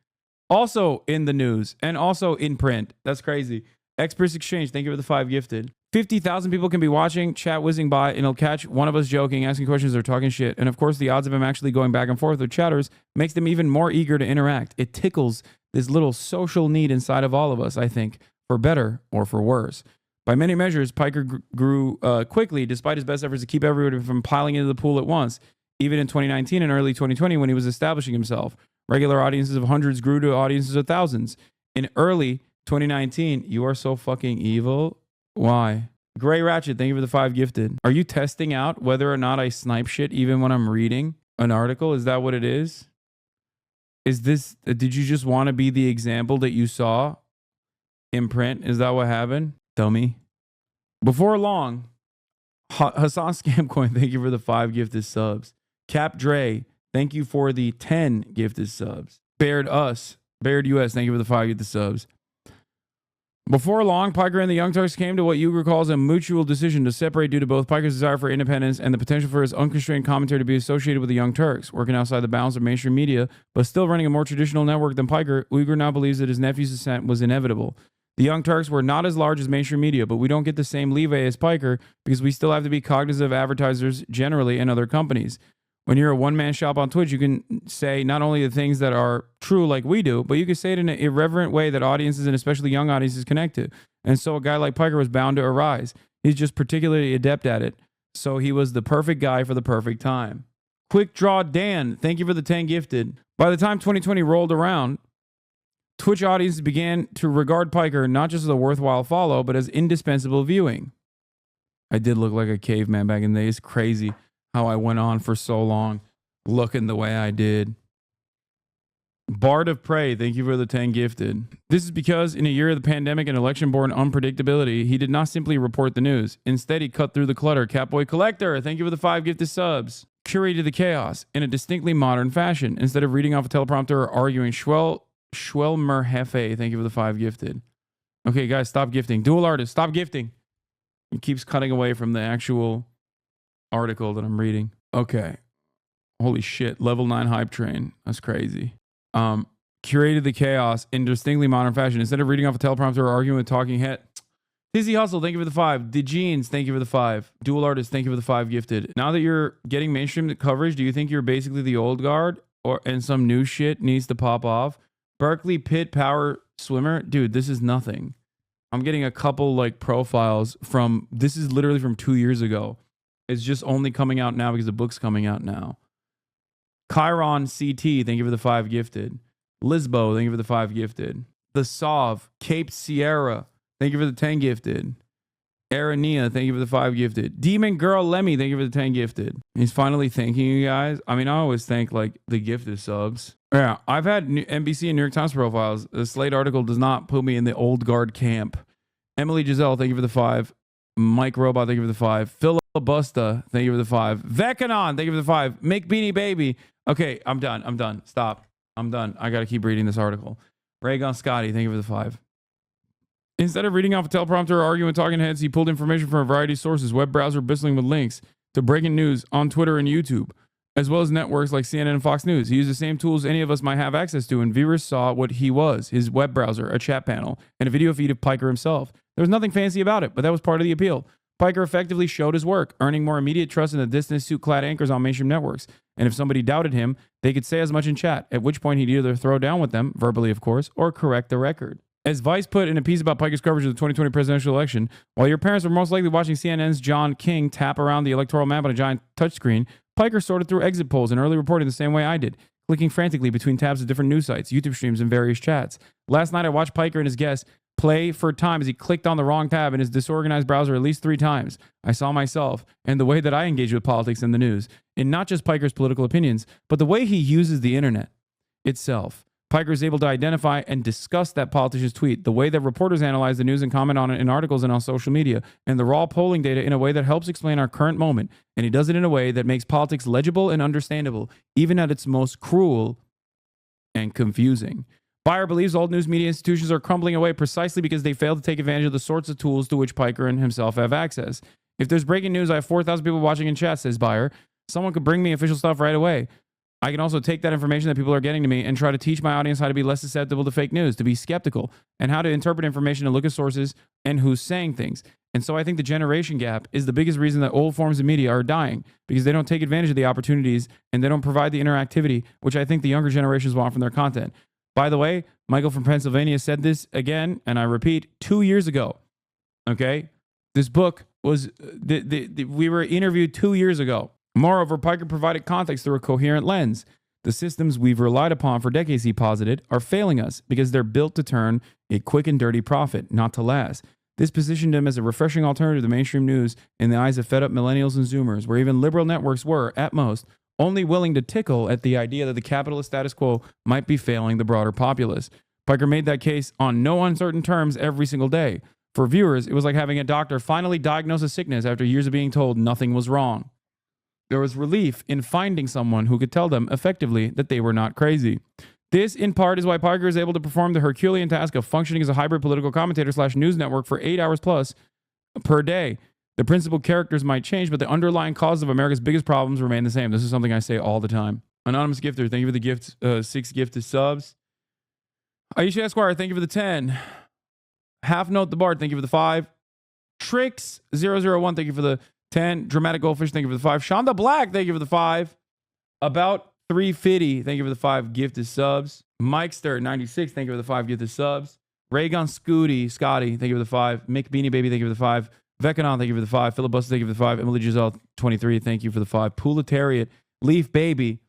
Also in the news and also in print. That's crazy. Express Exchange, thank you for the 5 gifted. 50,000 people can be watching, chat whizzing by, and it'll catch one of us joking, asking questions, or talking shit. And of course, the odds of him actually going back and forth with chatters makes them even more eager to interact. It tickles this little social need inside of all of us, I think, for better or for worse. By many measures, Piker grew quickly, despite his best efforts to keep everybody from piling into the pool at once. Even in 2019 and early 2020, when he was establishing himself, regular audiences of hundreds grew to audiences of thousands. In early 2019, you are so fucking evil. Why? Gray Ratchet, thank you for the 5 gifted. Are you testing out whether or not I snipe shit even when I'm reading an article? Is that what it is? Is this, did you just want to be the example that you saw in print? Is that what happened? Dummy. Before long, Hasan Scamcoin, thank you for the 5 gifted subs. Cap Dre, thank you for the 10 gifted subs. Baird US, thank you for the 5 gifted subs. Before long, Piker and the Young Turks came to what Uyghur calls a mutual decision to separate due to both Piker's desire for independence and the potential for his unconstrained commentary to be associated with the Young Turks. Working outside the bounds of mainstream media, but still running a more traditional network than Piker, Uyghur now believes that his nephew's ascent was inevitable. The Young Turks were not as large as mainstream media, but we don't get the same leeway as Piker because we still have to be cognizant of advertisers generally and other companies. When you're a one-man shop on Twitch, you can say not only the things that are true like we do, but you can say it in an irreverent way that audiences and especially young audiences connect to. And so a guy like Piker was bound to arise. He's just particularly adept at it. So he was the perfect guy for the perfect time. Quick Draw Dan, thank you for the 10 gifted. By the time 2020 rolled around, Twitch audiences began to regard Piker not just as a worthwhile follow, but as indispensable viewing. I did look like a caveman back in the day. It's crazy how I went on for so long looking the way I did. Bard of Prey, thank you for the 10 gifted. This is because in a year of the pandemic and election-born unpredictability, he did not simply report the news. Instead, he cut through the clutter. Catboy Collector, thank you for the 5 gifted subs. Curated the chaos in a distinctly modern fashion. Instead of reading off a teleprompter or arguing, Schwelmer Hefe, thank you for the 5 gifted. Okay, guys, stop gifting. Dual artist, stop gifting. He keeps cutting away from the actual article that I'm reading. Okay. Holy shit. Level 9 hype train. That's crazy. Curated the chaos in distinctly modern fashion. Instead of reading off a teleprompter or arguing with talking head. Dizzy Hustle, thank you for the 5. The Jeans, thank you for the 5. Dual Artist, thank you for the 5 gifted. Now that you're getting mainstream coverage, do you think you're basically the old guard and some new shit needs to pop off? Berkeley Pit Power Swimmer? Dude, this is nothing. I'm getting a couple like profiles from, this is literally from 2 years ago. It's just only coming out now because the book's coming out now. Chiron CT, thank you for the 5 gifted. Lisbo, thank you for the 5 gifted. The Sov, Cape Sierra, thank you for the 10 gifted. Arania, thank you for the 5 gifted. Demon Girl Lemmy, thank you for the 10 gifted. He's finally thanking you guys. I mean, I always thank like the gifted subs. Yeah, I've had NBC and New York Times profiles. The Slate article does not put me in the old guard camp. Emily Giselle, thank you for the 5. Mike Robot, thank you for the 5. Filibusta, thank you for the 5. Vekanon, thank you for the 5. Make Beanie Baby. Okay, I'm done. Stop. I'm done. I got to keep reading this article. Raygon Scotty, thank you for the 5. Instead of reading off a teleprompter or arguing with talking heads, he pulled information from a variety of sources, web browser bristling with links to breaking news on Twitter and YouTube, as well as networks like CNN and Fox News. He used the same tools any of us might have access to, and viewers saw what he was, his web browser, a chat panel, and a video feed of Piker himself. There was nothing fancy about it, but that was part of the appeal. Piker effectively showed his work, earning more immediate trust in the distant suit-clad anchors on mainstream networks. And if somebody doubted him, they could say as much in chat, at which point he'd either throw down with them, verbally of course, or correct the record. As Vice put in a piece about Piker's coverage of the 2020 presidential election, while your parents were most likely watching CNN's John King tap around the electoral map on a giant touchscreen, Piker sorted through exit polls and early reporting the same way I did, clicking frantically between tabs of different news sites, YouTube streams, and various chats. Last night I watched Piker and his guests play for time as he clicked on the wrong tab in his disorganized browser at least 3 times. I saw myself and the way that I engage with politics and the news, in not just Piker's political opinions, but the way he uses the internet itself. Piker is able to identify and discuss that politician's tweet, the way that reporters analyze the news and comment on it in articles and on social media, and the raw polling data in a way that helps explain our current moment. And he does it in a way that makes politics legible and understandable, even at its most cruel and confusing. Byer believes old news media institutions are crumbling away precisely because they fail to take advantage of the sorts of tools to which Piker and himself have access. If there's breaking news, I have 4,000 people watching in chat, says Byer. Someone could bring me official stuff right away. I can also take that information that people are getting to me and try to teach my audience how to be less susceptible to fake news, to be skeptical, and how to interpret information and look at sources and who's saying things. And so I think the generation gap is the biggest reason that old forms of media are dying, because they don't take advantage of the opportunities and they don't provide the interactivity, which I think the younger generations want from their content. By the way, Michael from Pennsylvania said this again, and I repeat, 2 years ago. Okay? This book was, we were interviewed 2 years ago. Moreover, Piker provided context through a coherent lens. The systems we've relied upon for decades, he posited, are failing us because they're built to turn a quick and dirty profit, not to last. This positioned him as a refreshing alternative to mainstream news in the eyes of fed-up millennials and Zoomers, where even liberal networks were, at most, only willing to tickle at the idea that the capitalist status quo might be failing the broader populace. Piker made that case on no uncertain terms every single day. For viewers, it was like having a doctor finally diagnose a sickness after years of being told nothing was wrong. There was relief in finding someone who could tell them effectively that they were not crazy. This, in part, is why Piker is able to perform the Herculean task of functioning as a hybrid political commentator / news network for 8 hours plus per day. The principal characters might change, but the underlying causes of America's biggest problems remain the same. This is something I say all the time. Anonymous Gifter, thank you for the gift, 6 gifted subs. Aisha Esquire, thank you for the 10. Half Note the Bard, thank you for the 5. Tricks001, thank you for the 10. Dramatic Goldfish, thank you for the 5. Shonda Black, thank you for the 5. About 350, thank you for the 5 gifted subs. Mikester 96, thank you for the 5 gifted subs. Raygun Scotty, thank you for the 5. Mick Beanie Baby, thank you for the 5. Vekanon, thank you for the 5. Filibuster, thank you for the 5. Emily Giselle 23, thank you for the 5. Pooletariat, Leaf Baby,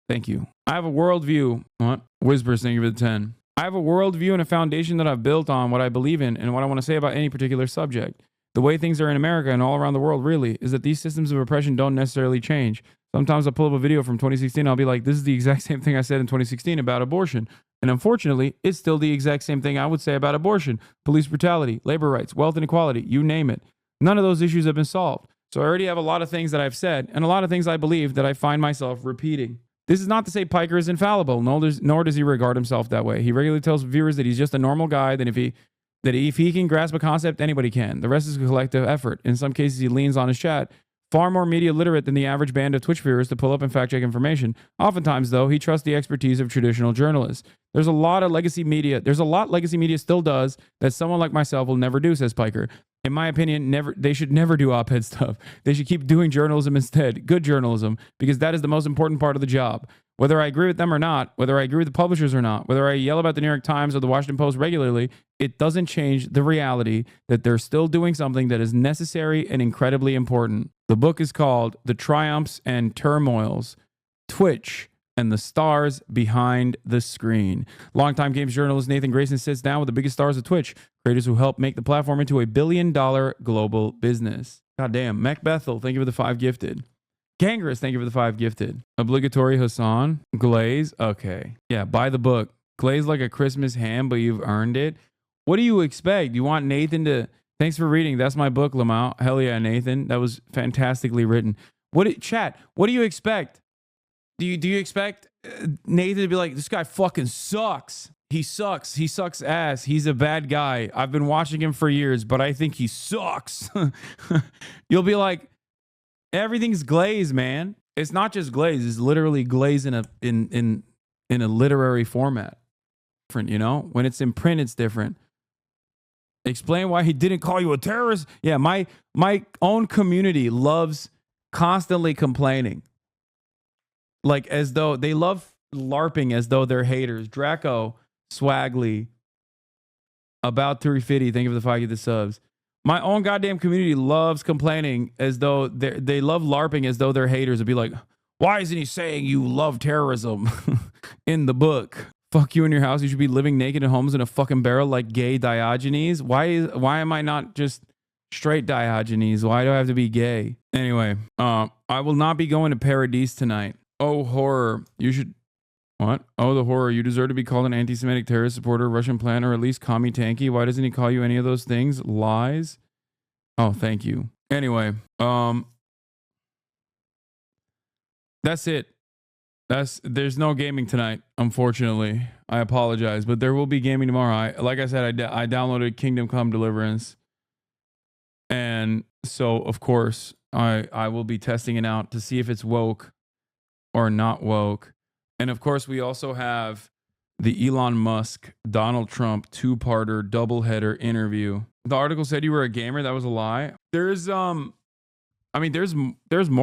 thank you. I have a worldview. What? Whispers, thank you for the 10. I have a worldview and a foundation that I've built on what I believe in and what I want to say about any particular subject. The way things are in America and all around the world really is that these systems of oppression don't necessarily change. Sometimes I'll pull up a video from 2016. I'll be like, this is the exact same thing I said in 2016 about abortion. And unfortunately, it's still the exact same thing I would say about abortion, police brutality, labor rights, wealth inequality, you name it. None of those issues have been solved. So I already have a lot of things that I've said and a lot of things I believe that I find myself repeating. This is not to say Piker is infallible, nor does he regard himself that way. He regularly tells viewers that he's just a normal guy, that if he can grasp a concept, anybody can. The rest is a collective effort. In some cases, he leans on his chat, far more media literate than the average band of Twitch viewers to pull up and fact-check information. Oftentimes, though, he trusts the expertise of traditional journalists. There's a lot legacy media still does that someone like myself will never do, says Piker. In my opinion, they should never do op-ed stuff. They should keep doing journalism instead, good journalism, because that is the most important part of the job. Whether I agree with them or not, whether I agree with the publishers or not, whether I yell about the New York Times or the Washington Post regularly, it doesn't change the reality that they're still doing something that is necessary and incredibly important. The book is called The Triumphs and Turmoils, Twitch, and the Stars Behind the Screen. Longtime games journalist Nathan Grayson sits down with the biggest stars of Twitch, creators who help make the platform into a billion-dollar global business. Goddamn. Mac Bethel, thank you for the 5 gifted. Gangrous, thank you for the 5 gifted. Obligatory Hasan. Glaze, okay. Yeah, buy the book. Glaze like a Christmas ham, but you've earned it. What do you expect? You want Nathan to... Thanks for reading. That's my book, Lamau. Hell yeah, Nathan. That was fantastically written. Chat, what do you expect? Do you expect Nathan to be like, this guy fucking sucks? He sucks. He sucks ass. He's a bad guy. I've been watching him for years, but I think he sucks. You'll be like, everything's glaze, man. It's not just glaze. It's literally glaze in a literary format. Different, you know? When it's in print, it's different. Explain why he didn't call you a terrorist. Yeah, my own community loves constantly complaining. Like as though they love LARPing as though they're haters. Draco, Swaggly, about 350, thank you for the 5 the subs. My own goddamn community loves complaining as though they love LARPing as though they're haters. It'd be like, why isn't he saying you love terrorism in the book? Fuck you in your house. You should be living naked in homes in a fucking barrel like gay Diogenes. Why am I not just straight Diogenes? Why do I have to be gay? Anyway, I will not be going to Paradise tonight. Oh, horror. You should... What? Oh, the horror. You deserve to be called an anti-Semitic terrorist supporter, Russian plan, or at least commie tanky. Why doesn't he call you any of those things? Lies? Oh, thank you. Anyway, that's it. There's no gaming tonight, unfortunately. I apologize, but there will be gaming tomorrow. Like I said, I downloaded Kingdom Come Deliverance. And so, of course, I will be testing it out to see if it's woke or not woke. And of course, we also have the Elon Musk, Donald Trump 2-parter doubleheader interview. The article said you were a gamer. That was a lie. There's more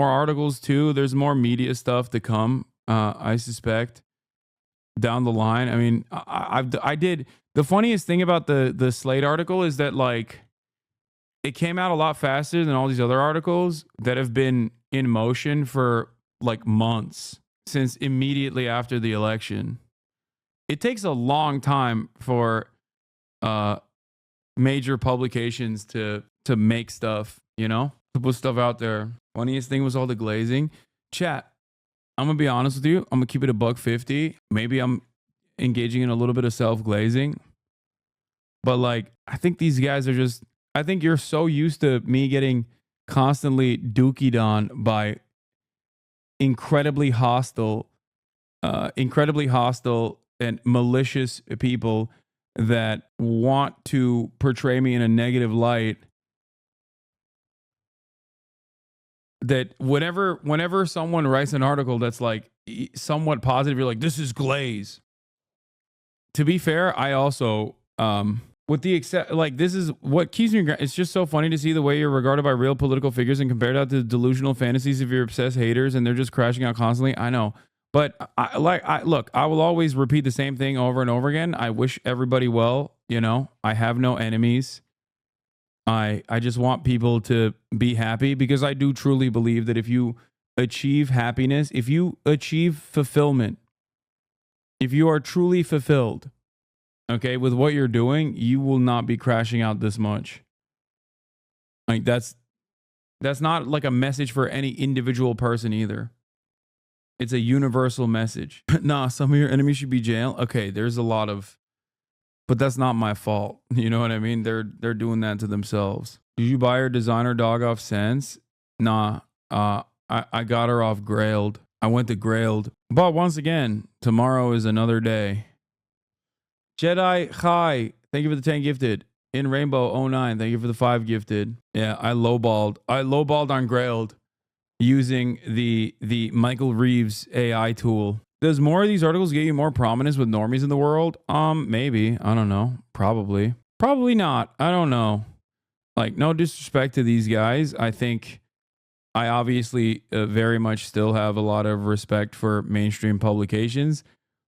articles too. There's more media stuff to come. I suspect down the line. I mean, I did. The funniest thing about the Slate article is that like it came out a lot faster than all these other articles that have been in motion for like months since immediately after the election. It takes a long time for major publications to make stuff, you know, to put stuff out there. Funniest thing was all the glazing. Chat, I'm gonna be honest with you. I'm gonna keep it $1.50. Maybe I'm engaging in a little bit of self-glazing. But like, I think these guys are just, I think you're so used to me getting constantly dookied on by incredibly hostile and malicious people that want to portray me in a negative light, that whenever someone writes an article that's like somewhat positive, you're like, this is glaze. To be fair, I also with the except, like, this is what keeps me. It's just so funny to see the way you're regarded by real political figures and compared out to the delusional fantasies of your obsessed haters, and they're just crashing out constantly. I know, but look, I will always repeat the same thing over and over again. I wish everybody well. You know, I have no enemies. I just want people to be happy, because I do truly believe that if you achieve happiness, if you achieve fulfillment, if you are truly fulfilled, okay, with what you're doing, you will not be crashing out this much. Like, that's not like a message for any individual person either. It's a universal message. Nah, some of your enemies should be jailed. Okay, there's a lot of, but that's not my fault. You know what I mean? They're doing that to themselves. Did you buy her designer dog off Sense? Nah, I got her off Grailed. I went to Grailed. But once again, tomorrow is another day. Jedi Hi, thank you for the 10 gifted. In Rainbow 09, thank you for the 5 gifted. Yeah, I lowballed on Grailed using the Michael Reeves AI tool. Does more of these articles get you more prominence with normies in the world? Maybe. I don't know. Probably. Probably not. I don't know. Like, no disrespect to these guys. I think I obviously very much still have a lot of respect for mainstream publications.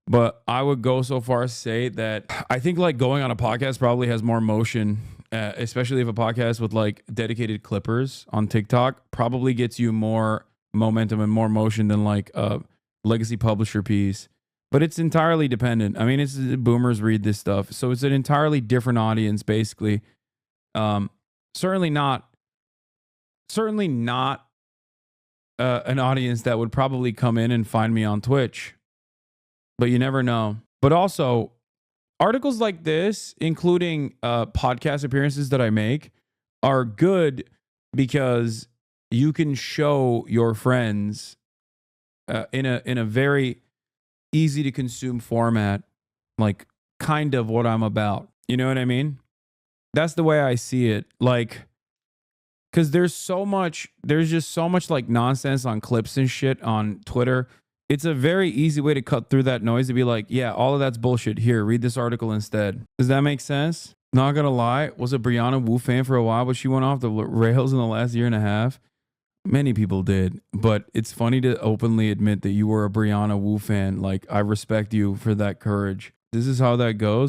But I would go so far as to say that I think like going on a podcast probably has more motion, especially if a podcast with like dedicated clippers on TikTok probably gets you more momentum and more motion than like a legacy publisher piece. But it's entirely dependent. I mean, it's boomers read this stuff, so it's an entirely different audience, basically. Certainly not an audience that would probably come in and find me on Twitch. But you never know. But also, articles like this, including podcast appearances that I make, are good because you can show your friends in a very easy to consume format, like kind of what I'm about. You know what I mean? That's the way I see it. Like, because there's just so much like nonsense on clips and shit on Twitter. It's a very easy way to cut through that noise to be like, yeah, all of that's bullshit. Here, read this article instead. Does that make sense? Not gonna lie, was a Brianna Wu fan for a while, but she went off the rails in the last year and a half. Many people did, but it's funny to openly admit that you were a Brianna Wu fan. Like, I respect you for that courage. This is how that goes.